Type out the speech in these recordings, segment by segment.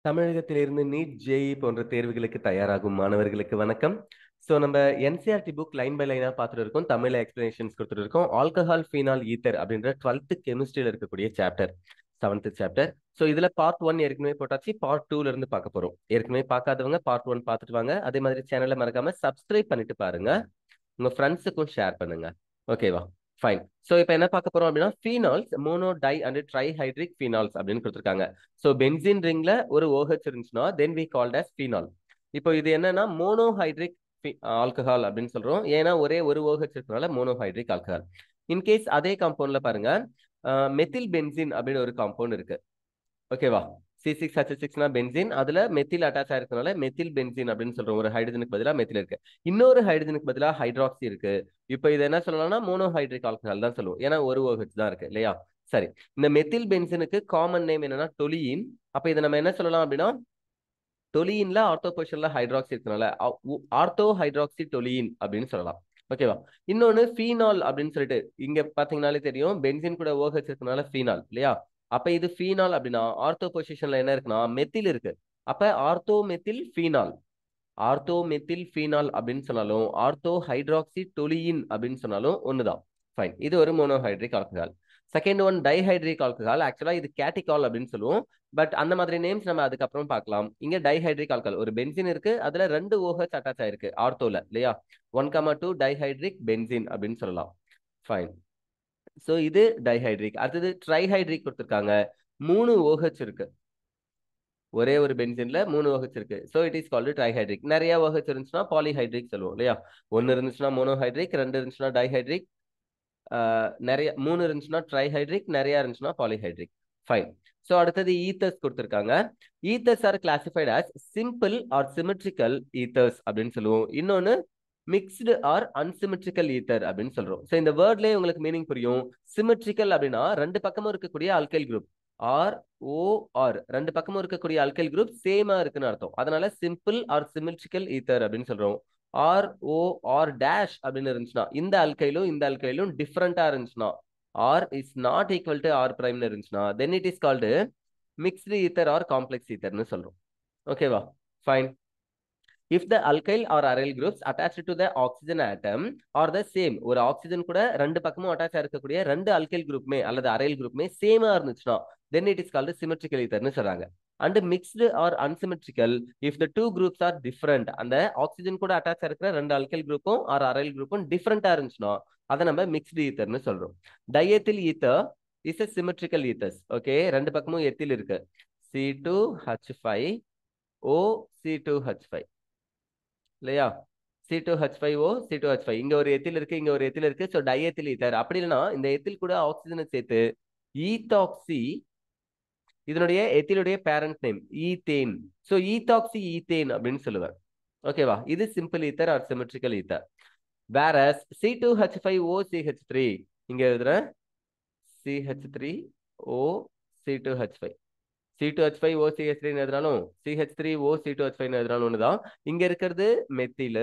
தமிழகத்திலிருந்து NEET, JE போன்ற தேர்வுகளுக்கு தயாராகும் மாணவர்களுக்கு வணக்கம். நம்ம என்சிஆர்டி புக் லைன் பை லைனா பார்த்துட்டு இருக்கோம். தமிழ்ல எக்ஸ்பிளனேஷன்ஸ் கொடுத்துட்டு இருக்கோம். ஆல்கஹால், ஃபீனால், ஈத்தர் அப்படின்ற 12th கெமிஸ்ட்ரியில இருக்கக்கூடிய சாப்டர், 7th சாப்டர். இதுல பார்ட் 1 ஏற்கனவே போட்டாச்சு. பார்ட் 2ல இருந்து பார்க்க போறோம். ஏற்கனவே பார்க்காதவங்க பார்ட் 1 பார்த்துட்டு வாங்க. அதே மாதிரி சேனலை மறக்காம சப்ஸ்கிரைப் பண்ணிட்டு பாருங்க. உங்க ஃப்ரெண்ட்ஸுக்கும் ஷேர் பண்ணுங்க. ஓகேவா? ஃபைன். இப்போ என்ன பார்க்க போறோம் அப்படின்னா, phenols, mono di and trihydric phenols அப்படின்னு கொடுத்துருக்காங்க. பென்சின் ரிங்ல ஒரு OH இருந்துச்சுன்னா then we called as phenol. இப்போ இது என்னன்னா மோனோஹைட்ரிக் ஆல்கஹால் அப்படின்னு சொல்றோம். ஏன்னா ஒரே ஒரு OH இருக்கிறதுனால மோனோஹைட்ரிக் ஆல்கஹால். இன்கேஸ் அதே காம்பவுண்ட்ல பாருங்க, மெத்தில் பென்சின் அப்படின்னு ஒரு காம்பவுண்ட் இருக்கு. ஓகேவா? C6H6னா பென்சின், அதுல மெத்தில் அட்டாச் ஆயிருக்கனால மெத்தில் பென்சின் அப்படின்னு சொல்றோம். ஒரு ஹைட்ரஜனுக்கு பதிலா மெத்தில் இருக்கு. இன்னொரு ஹைட்ரஜனுக்கு பதிலா ஹைட்ராக்சி இருக்கு. இப்போ இது என்ன சொல்லலாம்னா மோனோஹைட்ரிக் ஆல்கஹால் தான் சொல்லுவோம். ஏன்னா ஒரு OH தான் இருக்கு இல்லையா? சரி, இந்த மெத்தில் பென்சினுக்கு காமன் நேம் என்னன்னா டொலியின். அப்ப இதை நம்ம என்ன சொல்லலாம் அப்படின்னா, டொலியின்ல ஆர்த்தோ பொசிஷன்ல ஹைட்ராக்சி இருக்கனால ஆர்த்தோ ஹைட்ராக்சி டொலியின் அப்படின்னு சொல்லலாம். ஓகேவா? இன்னொன்னு ஃபீனால் அப்படின்னு சொல்லிட்டு இங்க பாத்தீங்கன்னாலே தெரியும், பென்சின் கூட OH இருக்கனால ஃபீனால் இல்லையா? அப்ப இது ஃபீனால் அப்படின்னா ஆர்த்தோ பொசிஷன்ல என்ன இருக்குன்னா மெத்தில் இருக்கு. அப்ப ortho methyl phenol, ortho methyl phenol அப்படின்னு சொன்னாலும் ஆர்த்தோ ஹைட்ராக்சி டொலியின் அப்படின்னு சொன்னாலும் ஒண்ணுதான். ஃபைன். இது ஒரு monohydric alcohol. Second one dihydric alcohol. ஆக்சுவலா இது கேட்டிகால் அப்படின்னு சொல்லுவோம். பட் அந்த மாதிரி நேம்ஸ் நம்ம அதுக்கப்புறம் பார்க்கலாம். இங்க டைஹைட்ரிக் ஆல்கஹால், ஒரு பென்சின் இருக்கு, அதுல 2 OH அட்டாச் ஆயிருக்கு ஆர்த்தோல இல்லையா? 1,2 டைஹைட்ரிக் பென்சின் அப்படின்னு சொல்லலாம். ஃபைன். இது டைஹைட்ரிக். அடுத்தது ட்ரைஹைட்ரிக் கொடுத்துருக்காங்க. 3 OH இருக்கு. ஒரே ஒரு பென்சின்ல 3 OH இருக்கு. It is called trihydric. நிறைய OH இருந்துச்சுன்னா பாலிஹைட்ரிக் சொல்லுவோம் இல்லையா? 1 இருந்துச்சுன்னா மோனோஹைட்ரிக், 2 இருந்துச்சுன்னா டைஹைட்ரிக், நிறைய 3 இருந்துச்சுன்னா ட்ரைஹைட்ரிக், நிறைய இருந்துச்சுன்னா பாலிஹைட்ரிக். ஃபைன். அடுத்தது ஈத்தர்ஸ் கொடுத்துருக்காங்க. Ethers are classified as simple or symmetrical ethers அப்படின்னு சொல்லுவோம். இன்னொன்னு மிக்ஸ்டு ஆர் அன்சிமெட்ரிக்கல் ஈத்தர் அப்படின்னு சொல்றோம். இந்த வேர்ட்லயே உங்களுக்கு மீனிங் புரியும். சிமெட்ரிக்கல் அப்படின்னா ரெண்டு பக்கமும் இருக்கக்கூடிய alkyl group, R O R ரெண்டு பக்கமும் இருக்கக்கூடிய அல்கைல் குரூப் சேமா இருக்குன்னு அர்த்தம். அதனால சிம்பிள் ஆர் சிமெட்ரிக்கல் ஈத்தர் அப்படின்னு சொல்றோம். ஆர் ஓ ஆர் டேஷ் அப்படின்னு இருந்துச்சுன்னா இந்த அல்கைலும் இந்த அல்கைலும் டிஃபரெண்டா இருந்துச்சுன்னா, R is not equal to R பிரைம்னு இருந்துச்சுன்னா then it is called mixed ether or complex ஈத்தர்னு சொல்றோம். ஓகேவா? Fine. If the alkyl or aryl groups attached to the oxygen atom are the same, ஒரு ஆக்சிஜன் கூட ரெண்டு பக்கமும் அட்டாச் இருக்கக்கூடிய ரெண்டு அல்கைல் குரூப்மே அல்லது அரைல் குரூப்மே சேமா இருந்துச்சுன்னா then it is called symmetrical etherன்னு சொல்றாங்க. And mixed or unsymmetrical if the two groups are different, அந்த ஆக்சிஜன் கூட அட்டாச் இருக்கிற ரெண்டு அல்கைல் குரூப்பும் ஆர் அரைல் குரூப்பும் டிஃபரெண்டா இருந்துச்சுன்னா அதை நம்ம மிக்ஸ்டு ஈத்தர்னு சொல்றோம். Diethyl ether is a symmetrical ethers. Okay, ரெண்டு பக்கமும் எத்தில் இருக்கு. C2H5O C2H5 இல்லையா? C2H5O C2H5, இங்க ஒரு எத்தில் இருக்கு, இங்க ஒரு எத்தில் இருக்கு. Diethyl ether. அப்படி இல்லைன்னா இந்த எத்தில் கூட ஆக்சிஜனை சேர்த்து ஈத்தாக்சி, இதனுடைய எத்திலுடைய parent name ethane. Ethoxy ethane அப்படின்னு சொல்லுவேன். ஓகேவா? இது simple ether or symmetrical ether. Whereas C2H5OCH3, இங்க எழுதுறேன் CH3O C2H5, C2H5OCH3 எழுதினாலும் CH3O C2H5 எழுதினாலும் ஒண்ணுதான். இங்க இருக்கிறது மெத்தில்,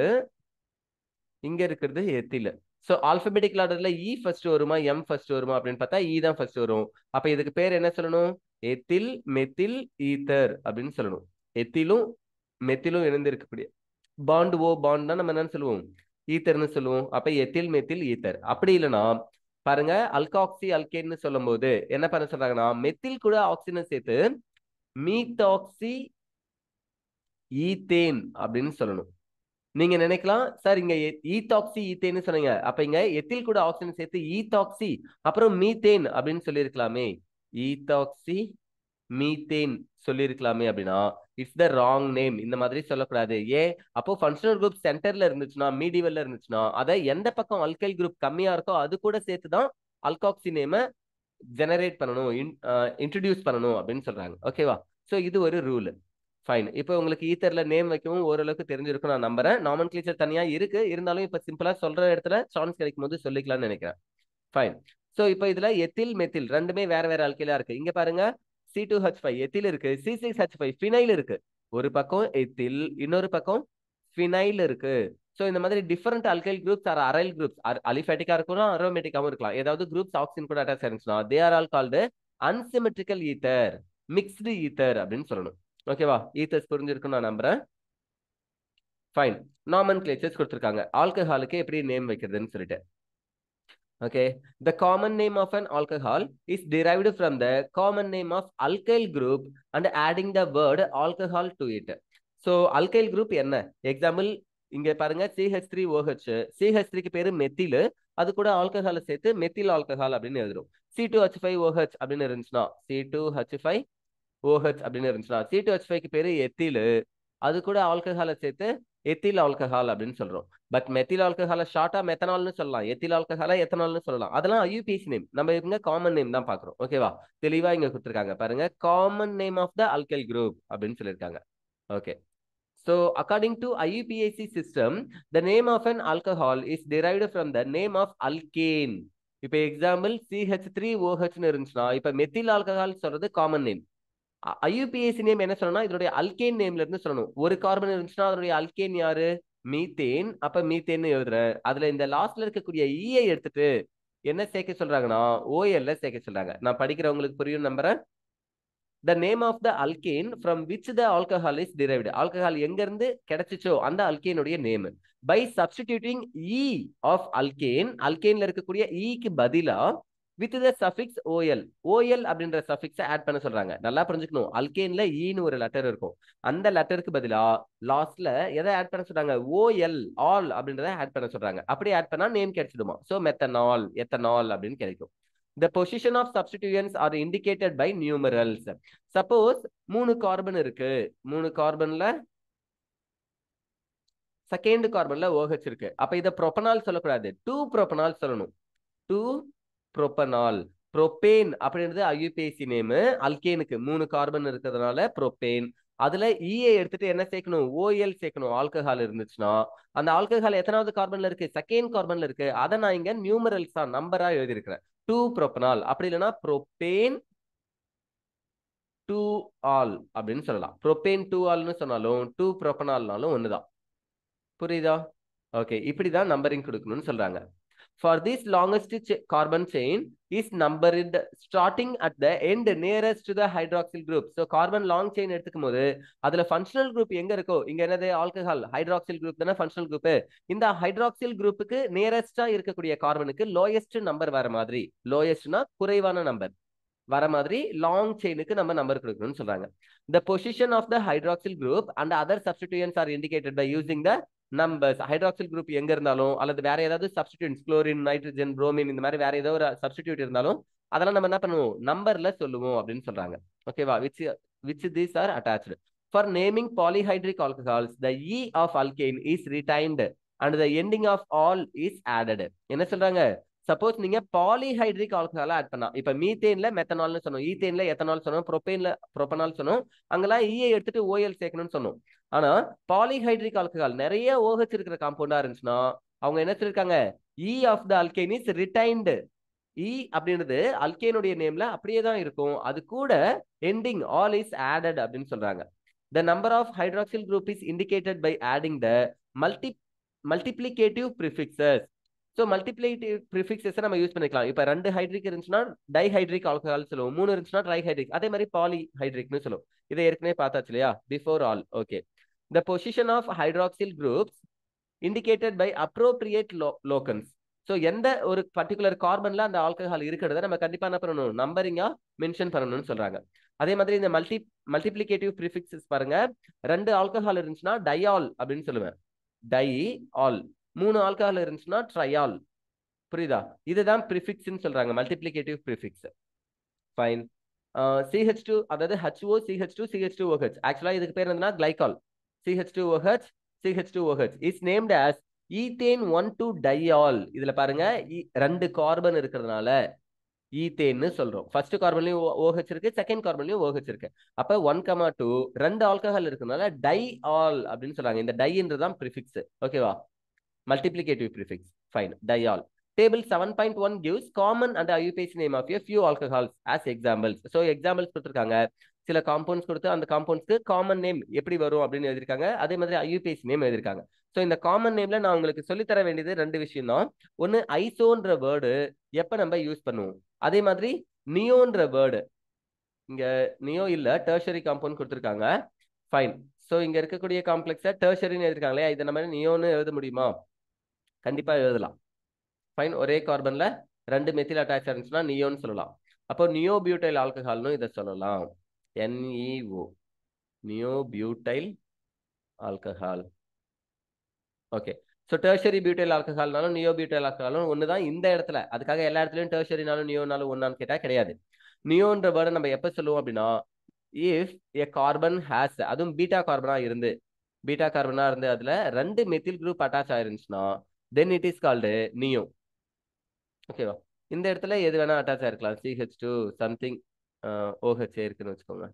இங்க இருக்கிறது எத்தில். ஆல்பபெட்டிக்கல் ஆர்டர்ல E ஃபர்ஸ்ட் வருமா M ஃபர்ஸ்ட் வருமா அப்படின்னு பார்த்தா E தான் ஃபர்ஸ்ட் வரும். அப்ப இதுக்கு பேர் என்ன சொல்லணும்? எத்தில் மெத்தில் ஈத்தர் அப்படின்னு சொல்லணும். எத்திலும் மெத்திலும் இணைந்து இருக்கக்கூடிய பாண்ட் ஓ பாண்ட் தான் நம்ம என்னன்னு சொல்லுவோம்? ஈத்தர்னு சொல்லுவோம். அப்ப எத்தில் மெத்தில் ஈத்தர். அப்படி இல்லைன்னா பாருங்க, அல்காக்சி அல்கேன்னு சொல்லும் போது என்ன பண்ண சொல்றாங்கன்னா மெத்தில் கூட ஆக்சிஜன் சேர்த்து மீத்தாக்சி ஈத்தேன் அப்படின்னு சொல்லணும். நீங்க நினைக்கலாம் சார் இங்க ஈத்தாக்சி ஈத்தேன்னு சொன்னீங்க, அப்ப இங்க எத்தில் கூட ஆக்சிஜன் சேர்த்து ஈத்தாக்சி அப்புறம் மீத்தேன் அப்படின்னு சொல்லியிருக்கலாமே. ஈத்தாக்சி மீத்தேன் சொல்லியிருக்கலாமே அப்படின்னா இட்ஸ் த ராங் நேம். இந்த மாதிரி சொல்லக்கூடாது. ஏன்? அப்போ ஃபங்க்ஷனல் குரூப் சென்டர்ல இருந்துச்சுன்னா, மீடிவல்ல இருந்துச்சுன்னா, அதை எந்த பக்கம் அல்கைல் குரூப் கம்மியா இருக்கோ அது கூட சேர்த்துதான் அல்காக்சி நேம ஜெனரேட் பண்ணணும், இன்ட்ரடியூஸ் பண்ணணும் அப்படின்னு சொல்றாங்க. ஓகேவா? இது ஒரு ரூல். ஃபைன். இப்போ உங்களுக்கு ஈத்தர்ல நேம் வைக்கவும் ஓரளவுக்கு தெரிஞ்சிருக்கும் நான் நம்புறேன். நாமன்கிளேச்சர் தனியா இருக்கு, இருந்தாலும் இப்ப சிம்பிளா சொல்ற இடத்துல சான்ஸ் கிடைக்கும் போது சொல்லிக்கலாம்னு நினைக்கிறேன். ஃபைன். இப்போ இதுல எத்தில் மெத்தில் ரெண்டுமே வேற வேற அல்கைலா இருக்கு. இங்க பாருங்க, C2H5 எத்தில் இருக்கு, C6H5 ஃபினைல் இருக்கு. ஒரு பக்கம் எத்தில், இன்னொரு பக்கம் ஃபினைல் இருக்கு. இந்த மாதிரி different alkyl groups or aryl groups, அலிஃபேட்டிக்கா இருக்கலாம், அரோமேட்டிக்காவும் இருக்கலாம். ஏதாவது குரூப்ஸ் ஆக்சிஜன் கூட அட்டாச் ஆயிருந்துச்சுன்னா they are all called unsymmetrical ether, mixed ether அப்படின்னு சொல்லணும். ஓகேவா? ஈத்தர்ஸ் புரிஞ்சிருக்கும் நான் நம்புறேன். ஃபைன். நாமன்கிளேச்சர்ஸ் கொடுத்துருக்காங்க. ஆல்கஹாலுக்கு எப்படி நேம் வைக்கிறதுன்னு சொல்லிட்டு. Okay, the common name of an alcohol is derived from the common name of alkyl group and adding the word alcohol to it. So alkyl group என்ன? Example இங்க பாருங்க CH3OH. CH3 க்கு பேரு methyl, அது கூட ஆல்கஹாலை சேர்த்து மெத்தில் ஆல்கஹால் அப்படின்னு எழுதுறோம். C2H5OH அப்படின்னு இருந்துச்சுன்னா C2H5OH அப்படின்னு இருந்துச்சுன்னா C2H5 க்கு பேரு எத்தில், அது கூட ஆல்கஹாலை சேர்த்து எத்தில் ஆல்கஹால் அப்படின்னு சொல்றோம். பட் மெத்தில் ஆல்கஹாலை ஷார்ட்டா மெத்தனால்னு சொல்லலாம், எத்தில் ஆல்கஹாலை எத்தனால்னு சொல்லலாம். அதெல்லாம் ஐயூபிஏசி நேம். நம்ம இங்க காமன் நேம் தான் பாக்குறோம். ஓகேவா? தெளிவா இங்க கொடுத்துருக்காங்க பாருங்க, common name of the alkyl group அப்படின்னு சொல்லியிருக்காங்க. Okay. So according to IUPAC system, the name of an alcohol is derived from the name of alkane. இப்ப எக்ஸாம்பிள் CH3OH இருந்துச்சுன்னா இப்ப மெத்தில் ஆல்கஹால் சொல்றது காமன் நேம். ஐயூபிஏசி நேம் என்ன சொல்லணும்? இதனுடைய alkane நேம்ல இருந்து சொல்லணும். ஒரு கார்பன் இருந்துச்சுன்னா அதனுடைய அல்கேன் யாரு? மீத்தேன். அப்ப மீத்தேன் எழுதுறேன். அதுல இந்த லாஸ்ட்ல இருக்கக்கூடிய ஈயை எடுத்துட்டு என்ன சேர்க்க சொல்றாங்கன்னா ஓஎல்ல சேர்க்க சொல்றாங்க. நான் படிக்கிறவங்களுக்கு புரியும் நம்புறேன். The name of the alkane from which the alcohol is derived. Alcohol எங்க இருந்து கிடைச்சிச்சோ அந்த அல்கேனுடைய name. By substituting E of alkane, அல்கேன்ல இருக்கக்கூடிய ஈக்கு பதிலா with the suffix OL. OL அப்படின்ற சஃபிக்ஸை ஆட் பண்ண சொல்றாங்க. நல்லா புரிஞ்சுக்கணும். அல்கேன்ல ஈன்னு ஒரு லெட்டர் இருக்கும். அந்த லெட்டருக்கு பதிலா லாஸ்ட்ல எதை ஆட் பண்ண சொல்றாங்க? OL, ஆல் அப்படின்றத ஆட் பண்ண சொல்றாங்க. அப்படி ஆட் பண்ணா நேம் கிடைச்சிடுமா? சோ மெத்தனால், எத்தனால் அப்படின்னு கிடைக்கும். The position of substituents are indicated by numerals. Suppose 3 carbon இருக்கு. 3 கார்பன்ல செகண்ட் கார்பன்ல OH இருக்கு. அப்ப இத ப்ரோபனால் சொல்லக்கூடாது, 2 ப்ரோபனால் சொல்லணும். 2 ப்ரோபனால். ப்ரோபேன் அப்படின்றது ஐயூபிஏசி நேம். அல்கேனுக்கு 3 கார்பன் இருக்கிறதுனால ப்ரோபேன். அதுல ஈயை எடுத்துட்டு என்ன சேர்க்கணும்? ஓஎல் சேர்க்கணும். ஆல்கஹால் இருந்துச்சுன்னா அந்த ஆல்கஹால் எத்தனாவது கார்பன்ல இருக்கு? செகண்ட் கார்பன்ல இருக்கு. அதை நான் இங்க நியூமரல்ஸா நம்பரா எழுதியிருக்கிறேன். 2 ப்ரோபனால். அப்படி இல்லைன்னா ப்ரோபேன் 2 ஆல் அப்படின்னு சொல்லலாம். ப்ரோபேன் 2 ஆல்னு சொன்னாலும் 2 ப்ரோபனால்னாலும் ஒண்ணுதான். புரியுதா? ஓகே, இப்படிதான் நம்பரிங் கொடுக்கணும்னு சொல்றாங்க. For this longest carbon chain is numbered starting at the end nearest to the hydroxyl group. So carbon long chain எடுத்துக்கும் போது அதுல functional group எங்க இருக்கோ, இங்க என்னது? ஆல்கஹால் ஹைட்ராக்சில் குரூப் தானே ஃபங்க்ஷனல் குரூப். இந்த ஹைட்ராக்சில் குரூப்புக்கு நியரஸ்டா இருக்கக்கூடிய கார்பனுக்கு லோயஸ்ட் நம்பர் வர மாதிரி, லோயஸ்ட்னா குறைவான நம்பர் வர மாதிரி லாங் செயினுக்கு நம்ம நம்பர் கொடுக்கணும்னு சொல்றாங்க. The position of the hydroxyl group and other substituents are indicated by using the numbers. Hydroxyl group எங்க இருந்தாலும் அல்லது வேற ஏதாவது சப்ஸ்டிடியூன்ஸ், குளோரின், நைட்ரஜன், புரோமின், இந்த மாதிரி வேற ஏதோ ஒரு சப்ஸ்டிடியூட் இருந்தாலும் அதெல்லாம் நம்ம என்ன பண்ணுவோம்? நம்பர்ல சொல்லுவோம் அப்படின்னு சொல்றாங்க. ஓகேவா? which these are attached. For naming polyhydric alcohols, the E of alkane is retained and the ending of all is added. என்ன சொல்றாங்க? சப்போஸ் நீங்க பாலிஹைட்ரிக் ஆல்கஹால் ஆட் பண்ணா, இப்ப மீத்தேன்ல மெத்தனால்னு சொன்னோம், ஈத்தேன்ல எத்தனால் சொன்னோம், ப்ரோபேன்ல ப்ரோபனால் சொன்னோம், அங்கெல்லாம் ஈயை எடுத்துட்டு ஓஎல் சேர்க்கணும்னு சொன்னோம். ஆனா பாலிஹைட்ரிக் ஆல்கஹால் நிறைய OH இருக்கிற காம்பவுண்டா இருந்துச்சுன்னா அவங்க என்ன சொல்லிருக்காங்க? E of the alkane is retained. E அப்படின்றது அல்கேனுடைய நேம்ல அப்படியே தான் இருக்கும், அது கூட ending all is added அப்படின்னு சொல்றாங்க. The number of hydroxyl group is indicated by adding the multiplicative prefixes. So multiplicative prefixes நம்ம யூஸ் பண்ணிக்கலாம். இப்போ 2 ஹைட்ரிக் இருந்துச்சுன்னா டைஹைட்ரிக் ஆல்கஹால் சொல்லுவோம், 3 இருந்துச்சுன்னா ட்ரைஹைட்ரிக், அதே மாதிரி பாலிஹைட்ரிக்னு சொல்லுவோம். இதை ஏற்கனவே பார்த்தாச்சு இல்லையா? Before all. Okay. The position of hydroxyl groups indicated by appropriate locants. So எந்த ஒரு பர்டிகுலர் கார்பன்ல அந்த ஆல்கஹால் இருக்கிறத நம்ம கண்டிப்பா என்ன பண்ணணும்? நம்பரிங்கா மென்ஷன் பண்ணணும்னு சொல்றாங்க. அதே மாதிரி இந்த மல்டிப்ளிகேட்டிவ் ப்ரிஃபிக்ஸஸ் பாருங்க, 2 ஆல்கஹால் இருந்துச்சுன்னா டையால் அப்படின்னு சொல்லுவேன், டை ஆல். 3 ஆல்கஹால் இருந்துச்சுன்னா ட்ரையால். புரியுதா? இதுதான் ப்ரிஃபிக்ஸ்னு சொல்றாங்க, மல்டிப்ளிகேட்டிவ் ப்ரிஃபிக்ஸ். ஃபைன். CH2 அதாவது HO CH2 CH2OH. ஆக்சுவலா இதுக்கு பேர் என்னன்னா glycol. CH2OH CH2OH is named as ethane 1,2 டையால். இதுல பாருங்க 2 கார்பன் இருக்கிறதுனால ஈத்தேன்னு சொல்றோம். ஃபர்ஸ்ட் கார்பன்லயும் OH இருக்கு, செகண்ட் கார்பன்லயும் OH இருக்கு. அப்ப 1,2 2 ஆல்கஹால் இருக்கிறதுனால டை ஆல் அப்படின்னு சொல்றாங்க. இந்த டைன்றதுதான் ப்ரிஃபிக்ஸ். ஓகேவா? Multiplicative prefix. Fine. Diol. Table 7.1 gives common and IUPAC name of a few alcohols as examples. So examples கொடுத்திருக்காங்க. சில காம்பவுண்ட்ஸ் கொடுத்து அந்த காம்பவுண்ட்ஸ்க்கு காமன் நேம் எப்படி வரும் அப்படின்னு எழுதிருக்காங்க. அதே மாதிரி IUPAC நேம் எழுதிருக்காங்க. ஸோ இந்த காமன் நேம்ல நான் உங்களுக்கு சொல்லித்தர வேண்டியது 2 விஷயம் தான். ஒன்னு ஐசோன்ற வேர்டு எப்ப நம்ம யூஸ் பண்ணுவோம், அதே மாதிரி நியோன்ற வேர்டு, இங்க நியோ இல்ல டெர்ஷரி காம்பவுண்ட் கொடுத்திருக்காங்க. ஃபைன். ஸோ இங்க இருக்கக்கூடிய காம்ப்ளெக்ஸை டெர்ஷரின்னு எழுதிருக்காங்களே, இதை நம்ம நியோன்னு எழுத முடியுமா? கண்டிப்பா எழுதலாம். ஃபைன். ஒரே கார்பன்ல 2 மெத்தில் அட்டாச் இருந்துச்சுன்னா நியோன்னு சொல்லலாம். அப்போ நியோ பியூட்டைல் ஆல்கஹால்னு இதை சொல்லலாம். NEO, neo butyl alcohol. Okay. So tertiary butyl ஆல்கஹால்னாலும் நியோ பியூட்டைல் ஆல்கஹாலும் ஒன்று தான் இந்த இடத்துல. அதுக்காக எல்லா இடத்துலையும் டெர்ஷரினாலும் நியோனாலும் ஒன்றான்னு கேட்டால் கிடையாது. நியோன்ற வேர்டை நம்ம எப்போ சொல்லுவோம் அப்படின்னா, இஃப் ஏ கார்பன் ஹேஸ், அதுவும் பீட்டா கார்பனா இருந்து அதுல 2 மெத்தில் குரூப் அட்டாச் ஆயிருந்துச்சுன்னா then it is called neo. ஓகேவா? இந்த இடத்துல எது வேணா அட்டாச் ஆயிருக்கலாம். CH2 சம்திங் OH இருக்குன்னு வச்சுக்கோங்க.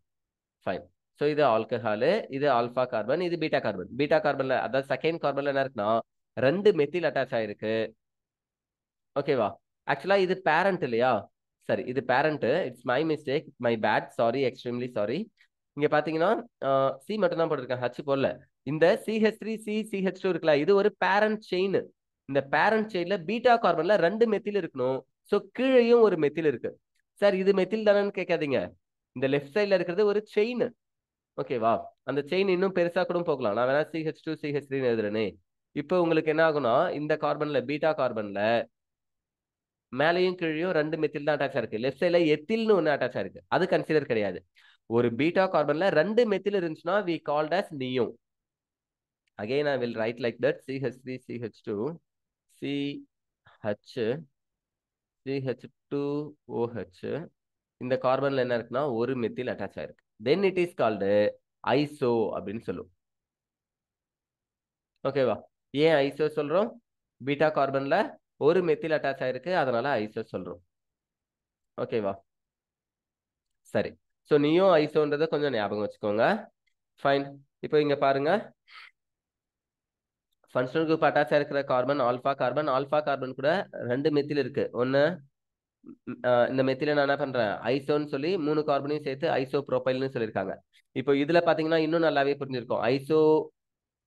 ஃபைன். ஸோ இது ஆல்கஹாலு, இது ஆல்ஃபா கார்பன், இது பீட்டா கார்பன். பீட்டா கார்பன்ல அதாவது செகண்ட் கார்பன்ல என்ன இருக்குன்னா 2 மெத்தில் அட்டாச் ஆயிருக்கு. ஓகேவா? ஆக்சுவலா இது பேரண்ட் இல்லையா? சரி, இது parent. It's my mistake, my bad, sorry, extremely sorry. இங்க பாத்தீங்கன்னா சி மட்டும் தான் போட்டிருக்கேன், ஹச் போடல. இந்த CH3 CH2 இருக்குல்ல, இது ஒரு பேரண்ட் செயின். இந்த பேரண்ட் செயின்ல பீட்டா கார்பன்ல 2 மெத்தில் இருக்கணும். ஸோ கீழேயும் ஒரு மெத்தில் இருக்கு. சார் இது மெத்தில் தானேன்னு கேட்காதீங்க. இந்த லெஃப்ட் சைட்ல இருக்கிறது ஒரு செயின். ஓகேவா? அந்த செயின் இன்னும் பெருசா கூட போகலாம். நான் வேணா CH2 CH3 எழுதுறேனே. இப்போ உங்களுக்கு என்ன ஆகும்னா, இந்த கார்பன்ல பீட்டா கார்பன்ல மேலையும் கீழையும் 2 மெத்தில் தான் அட்டாச் இருக்கு. லெஃப்ட் சைட்ல எத்தில்னு ஒன்று அட்டாச் இருக்கு. அது கன்சிடர் கிடையாது. ஒரு பீட்டா கார்பன்ல 2 மெத்தில் இருந்துச்சுன்னா we called as neo. Again I will write like that, CH3 CH2 CH CH2OH. இந்த கார்பன்ல என்ன இருக்குன்னா ஒரு மெத்தில் அட்டாச் ஆயிருக்கு. தென் இட் இஸ் கால்டு ஐசோ அப்படின்னு சொல்லுவோம். ஓகேவா? ஏன் ஐசோ சொல்றோம்? பீட்டா கார்பன்ல ஒரு மெத்தில் அட்டாச் ஆயிருக்கு, அதனால ஐசோ சொல்றோம். ஓகேவா? சரி. ஸோ நியோ ஐசோன்றதை கொஞ்சம் ஞாபகம் வச்சுக்கோங்க. ஃபைன். இப்போ இங்க பாருங்க, ஃபங்க்ஷனல் குரூப் அட்டாச் இருக்கிற கார்பன் ஆல்ஃபா கார்பன் கூட 2 மெத்தில் இருக்கு. ஒன்று இந்த மெத்தில நான் என்ன பண்றேன், ஐசோன்னு சொல்லி 3 கார்பனையும் சேர்த்து ஐசோ ப்ரோபைல்னு சொல்லியிருக்காங்க. இப்போ இதுல பாத்தீங்கன்னா இன்னும் நல்லாவே புரிஞ்சிருக்கும். ஐசோ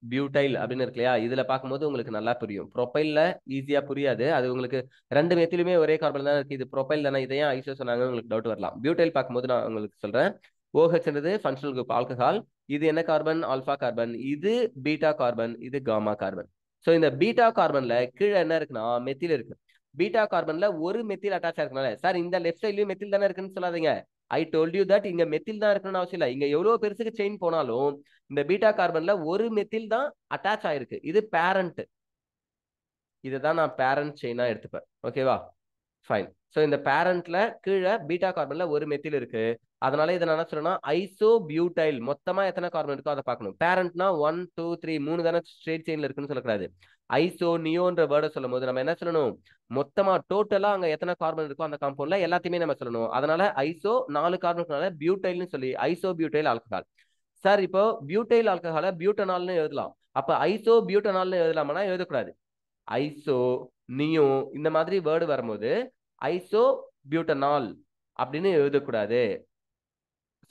பியூட்டைல் அப்படின்னு இருக்கு இல்லையா? இதுல பார்க்கும்போது உங்களுக்கு நல்லா புரியும். ப்ரொபைல்ல ஈஸியா புரியாது. அது உங்களுக்கு 2 மெத்திலுமே ஒரே கார்பன் தான் இருக்கு. இது ப்ரொபைல் தானே, இதையும் ஐசோ சொன்னாங்கன்னு உங்களுக்கு டவுட் வரலாம். பியூட்டைல் பார்க்கும்போது நான் உங்களுக்கு சொல்றேன். OHன்றது ஃபங்க்ஷனல் குரூப் ஆல்கஹால். இது என்ன கார்பன்? Alpha carbon. இது பீட்டா கார்பன், இது காமா கார்பன். ஸோ இந்த பீட்டா கார்பன்ல கீழே என்ன இருக்குன்னா மெத்தில் இருக்கு. பீட்டா கார்பன்ல ஒரு மெத்தில் அட்டாச் இருக்கனால, சார் இந்த லெஃப்ட் சைட்லயும் மெத்தில் தானே இருக்குன்னு சொல்லாதீங்க. ஐ டோல்ட் யூ தட் இங்க மெத்தில் தான் இருக்கணும்னு அவசியம் இல்லை. இங்க எவ்வளவு பெருசுக்கு செயின் போனாலும் இந்த பீட்டா கார்பன்ல ஒரு மெத்தில் தான் அட்டாச் ஆயிருக்கு. இது பேரண்ட். இதுதான் நான் பேரண்ட் செயினா எடுத்துப்பேன். ஓகேவா? ஃபைன். ஸோ இந்த பேரண்ட்ல கீழே பீட்டா கார்பன்ல ஒரு மெத்தில் இருக்கு. அதனால இதை நான் என்ன சொல்றேன்னா ஐசோ பியூட்டைல். மொத்தமா எத்தனை கார்பன் இருக்கோ அதை பார்க்கணும். பேரண்ட்னா 1 2 3 3 தானே ஸ்ட்ரெயிட் செயின்ல இருக்குன்னு சொல்லக்கூடாது. ஐசோ நியோன்ற வேர்டை சொல்லும் போது நம்ம என்ன சொல்லணும், மொத்தமா டோட்டலா அங்க எத்தனை கார்பன் இருக்கோ அந்த காம்பவுண்ட்ல எல்லாத்தையுமே நம்ம சொல்லணும். அதனால ஐசோ 4 கார்பன் பியூட்டைல்னு சொல்லி ஐசோ பியூட்டைல் ஆல்கஹால். சார் இப்போ பியூட்டைல் ஆல்கஹால பியூட்டனால்னு எழுதலாம். அப்ப ஐசோ பியூட்டனால்னு எழுதலாமா? எழுதக்கூடாது. ஐசோ நியோ இந்த மாதிரி வேர்டு வரும்போது ஐசோ பியூட்டனால் அப்படின்னு எழுதக்கூடாது.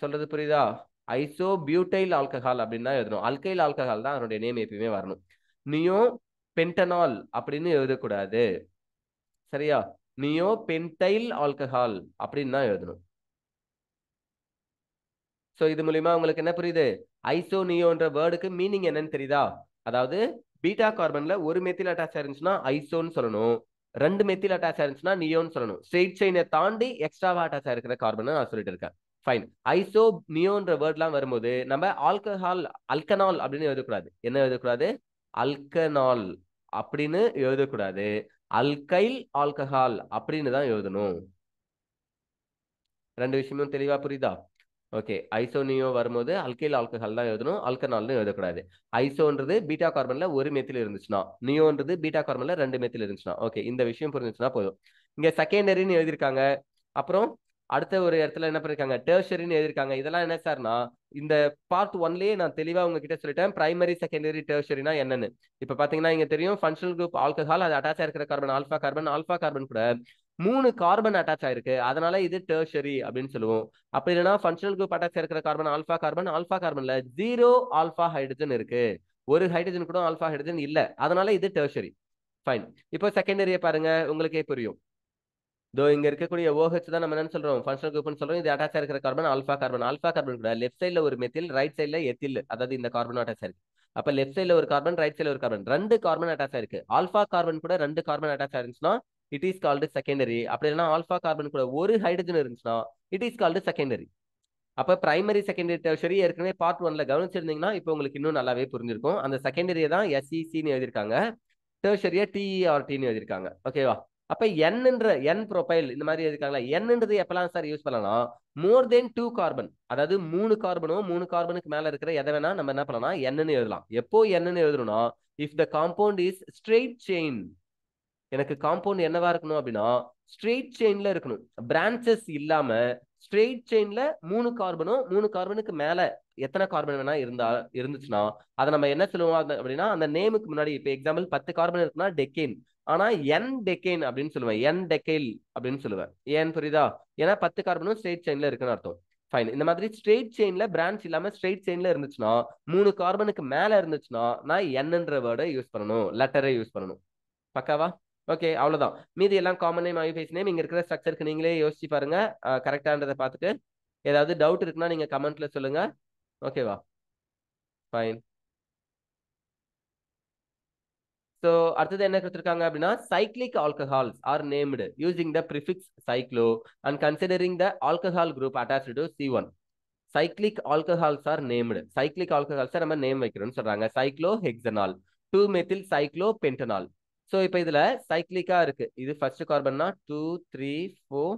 சொல்றது புரியுதா? ஐசோ பியூட்டைல் ஆல்கஹால் அப்படின்னு தான் எழுதணும். அல்கைல் ஆல்கஹால் தான் அதனுடைய நேம் எப்பயுமே வரணும். நியோ பென்டனால் அப்படின்னு எழுதக்கூடாது. சரியா? நியோ பென்டைல் ஆல்கஹால் அப்படின்னு தான் எழுதணும். ஸோ இது மூலியமா உங்களுக்கு என்ன புரியுது? ஐசோ நியோன்ற வேர்டுக்கு மீனிங் என்னன்னு தெரியுதா? அதாவது பீட்டா கார்பன்ல ஒரு மெத்தில் அட்டாச் ஆயிருந்துச்சுன்னா ஐசோன்னு சொல்லணும். 2 மெத்தில் அட்டாச் ஆயிருந்துச்சுன்னா நியோன்னு சொல்லணும். ஸ்ட்ரெயிட் செயினை தாண்டி எக்ஸ்ட்ராவா அட்டாச் ஆயிருக்கிற கார்பன் நான் சொல்லிட்டு இருக்கேன். ஃபைன். ஐசோ நியோன்ற வேர்ட்லாம் வரும்போது நம்ம ஆல்கஹால் அல்கனால் அப்படின்னு எழுதக்கூடாது. என்ன எழுதக்கூடாது? அல்கனால் அப்படின்னு எழுதக்கூடாது. அல்கைல் ஆல்கஹால் அப்படின்னு தான் எழுதணும். 2 விஷயமும் தெளிவா புரியுதா? ஓகே. ஐசோனியோ வரும்போது அல்கைல் ஆல்கஹால் தான் எழுதணும், அல்கனால்னு எழுதக்கூடாது. ஐசோன்றது பீட்டா கார்பன்ல ஒரு மெத்தில் இருந்துச்சுன்னா, நியோன்றது பீட்டா கார்பன்ல 2 மெத்தில் இருந்துச்சுன்னா. ஓகே, இந்த விஷயம் புரிஞ்சுச்சுன்னா போதும். இங்க செகண்டரின்னு எழுதியிருக்காங்க. அப்புறம் அடுத்த ஒரு இடத்துல என்ன பண்ணிருக்காங்க, டெர்ஷரின்னு எழுதியிருக்காங்க. இதெல்லாம் என்ன சார்னா, இந்த பார்ட் 1லயே நான் தெளிவா உங்ககிட்ட சொல்லிட்டேன் பிரைமரி செகண்டரி டெர்ஷரினா என்னன்னு. இப்ப பாத்தீங்கன்னா இங்க தெரியும் ஃபங்க்ஷனல் குரூப் ஆல்கஹால், அது அட்டாச் ஆயிருக்கிற கார்பன் ஆல்ஃபா கார்பன் கூட 3 கார்பன் அட்டாச் ஆயிருக்கு. அதனால இது டெர்ஷரி அப்படின்னு சொல்லுவோம். அப்படி இல்லைன்னா ஃபங்க்ஷனல் குரூப் அட்டாச் இருக்கிற கார்பன் ஆல்ஃபா கார்பன்ல 0 ஆல்ஃபா ஹைட்ரஜன் இருக்கு. ஒரு ஹைட்ரஜன் கூட ஆல்ஃபா ஹைட்ரஜன் இல்ல. அதனால இது டெர்ஷரி. ஃபைன். இப்போ செகண்டரியை பாருங்க, உங்களுக்கே புரியும். தோ இங்க இருக்கக்கூடிய OH தான் நம்ம என்ன சொல்றோம், ஃபங்க்ஷனல் குரூப்னு சொல்றோம். இது அட்டாச் இருக்கிற carbon alpha carbon. Alpha carbon கூட லெஃப்ட் சைடுல ஒரு மெத்தில், ரைட் சைடுல எத்தில், அதாவது இந்த கார்பன் அட்டாச் ஆயிருக்கு. அப்ப லெஃப்ட் சைடுல ஒரு கார்பன், ரைட் சைடுல ஒரு கார்பன், ரெண்டு கார்பன் அட்டாச் ஆயிருக்கு. ஆல்பா கார்பன் கூட ரெண்டு கார்பன் அட்டாச் ஆயிருந்துச்சுன்னா இட் இஸ் கால்டு செகண்டரி. அப்படி இல்லைன்னா ஆல்பா கார்பன் கூட ஒரு ஹைட்ரஜன் இருந்துச்சுன்னா இட் இஸ் கால்டு செகண்டரி. அப்ப பிரைமரி, செகண்டரி, டெர்ஷரி ஏற்கனவே பார்ட் 1ல கவனிச்சிருந்தீங்கன்னா இப்போ உங்களுக்கு இன்னும் நல்லாவே புரிஞ்சிருக்கும். அந்த செகண்டரியை தான் SECன்னு எழுதியிருக்காங்க, டெர்ஷரியா TERTன்னு எழுதியிருக்காங்க. ஓகேவா? அப்ப N ப்ரொபைல் இந்த மாதிரி எழுதிருக்காங்களா, Nன்றது எப்பெல்லாம் சார் யூஸ் பண்ணலாம், மோர் தென் 2 கார்பன், அதாவது 3 கார்பனோ 3 கார்பனுக்கு மேல இருக்கிற எதை வேணா நம்ம என்ன பண்ணலாம், Nன்னு எழுதலாம். எப்போ Nன்னு எழுதணும்னா if the compound is straight chain. எனக்கு காம்பவுண்ட் என்னவா இருக்கணும் அப்படின்னா ஸ்ட்ரெயிட் செயின்ல இருக்கணும், பிரான்ச்சஸ் இல்லாம ஸ்ட்ரெயிட் செயின்ல 3 கார்பனும் 3 கார்பனுக்கு மேல எத்தனை கார்பன் வேணா இருந்துச்சுன்னா அதை நம்ம என்ன சொல்லுவோம் அப்படின்னா, அந்த நேமுக்கு முன்னாடி இப்ப எக்ஸாம்பிள் 10 கார்பன் இருக்குன்னா டெக்கேன், ஆனா N டெக்கேன் அப்படின்னு சொல்லுவேன், N டெக்கைல் அப்படின்னு சொல்லுவேன். ஏன் புரியுதா? ஏன்னா 10 கார்பனும் ஸ்ட்ரெயிட் செயின்ல இருக்குன்னு அர்த்தம். ஃபைன். இந்த மாதிரி ஸ்ட்ரெயிட் செயின்ல பிரான்ச் இல்லாம ஸ்ட்ரெயிட் செயின்ல இருந்துச்சுன்னா 3 கார்பனுக்கு மேல இருந்துச்சுன்னா நான் Nன்ற வேர்டை யூஸ் பண்ணணும், லெட்டரை யூஸ் பண்ணணும். பக்காவா? ஓகே, அவ்வளவுதான். மீதி எல்லாம் காமன் நேம், ஐபிஎஸ் நேம். இங்க இருக்கிற ஸ்ட்ரக்சருக்கு நீங்களே யோசிச்சு பாருங்க, கரெக்டான்றதை பார்த்துட்டு. ஏதாவது டவுட் இருக்குன்னா நீங்க கமெண்ட்ல சொல்லுங்க. ஓகேவா? ஃபைன். ஸோ அடுத்தது என்ன கொடுத்துருக்காங்க அப்படின்னா, cyclic alcohols are named using the prefix cyclo and considering the alcohol group attached to C1. Cyclic alcohols are named. சைக்ளிக் ஆல்கஹால்ஸை நம்ம நேம் வைக்கிறோம்னு சொல்றாங்க. Cyclo hexanol, 2 methyl cyclo pentanol. So இப்போ இதுல சைக்ளிக்கா இருக்கு. இது ஃபர்ஸ்ட் கார்பன்னா 2 3 4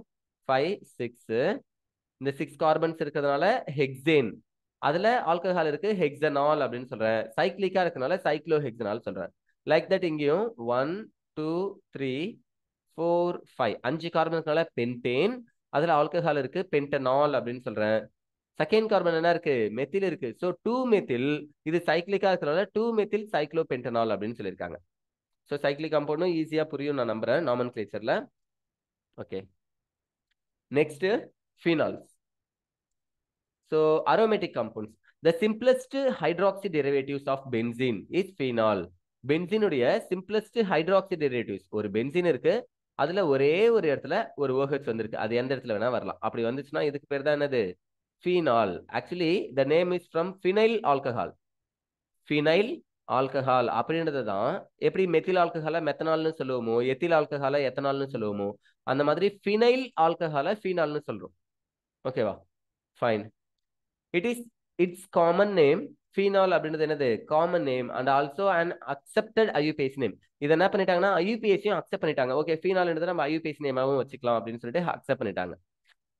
5 6. இந்த 6 கார்பன்ஸ் இருக்கிறதுனால ஹெக்ஸேன். அதுல ஆல்கஹால் இருக்கு, ஹெக்ஸனால் அப்படின்னு சொல்றேன். சைக்ளிக்கா இருக்கனால சைக்ளோ ஹெக்ஸனால் சொல்றேன். லைக் தட் இங்கேயும் 1 2 3 4 5 5 கார்பன் இருக்கனால பென்டேன், அதுல ஆல்கஹால் இருக்கு, பென்டனால் அப்படின்னு சொல்றேன். செகண்ட் கார்பன் என்ன இருக்கு, மெத்தில் இருக்கு. ஸோ 2 மெத்தில், இது சைக்ளிக்கா இருக்கிறனால 2 மெத்தில் சைக்ளோபென்டனால் அப்படின்னு சொல்லியிருக்காங்க. ஸோ சைக்ளிக் காம்பவுண்டும் ஈஸியா புரியும் நான் நம்புறேன் நாமன்கிளேச்சர்ல. Okay, next phenols. So aromatic compounds. The simplest hydroxy derivatives of benzene is phenol. பென்சீனுடைய சிம்பிளஸ்ட் ஹைட்ராக்சி டெரிவேட்டிவ்ஸ், ஒரு பென்சீன் இருக்கு, அதுல ஒரே ஒரு இடத்துல ஒரு OH வந்திருக்கு, அது எந்த இடத்துல வேணா வரலாம். அப்படி வந்துச்சுன்னா இதுக்கு பேர் தான் என்னது, phenol. Actually the name is from phenyl alcohol. Phenyl alcohol அப்படின்றது தான் எப்படி மெத்தில் ஆல்கஹாலை மெத்தனால்னு சொல்லுவோமோ, எத்தில் ஆல்கஹாலை எத்தனால்னு சொல்லுவோமோ, அந்த மாதிரி ஃபினைல் ஆல்கஹாலை ஃபீனால்னு சொல்றோம். ஓகேவா? Fine. It's common name. Phenol அப்படின்றது என்னது, common name and also and accepted IUPAC name. இதை என்ன பண்ணிட்டாங்கன்னா IUPACயும் அக்செப்ட் பண்ணிட்டாங்க. ஓகே, ஃபீனால்ன்றது நம்ம IUPAC நேமாவும் வச்சுக்கலாம் அப்படின்னு சொல்லிட்டு அக்செப்ட் பண்ணிட்டாங்க.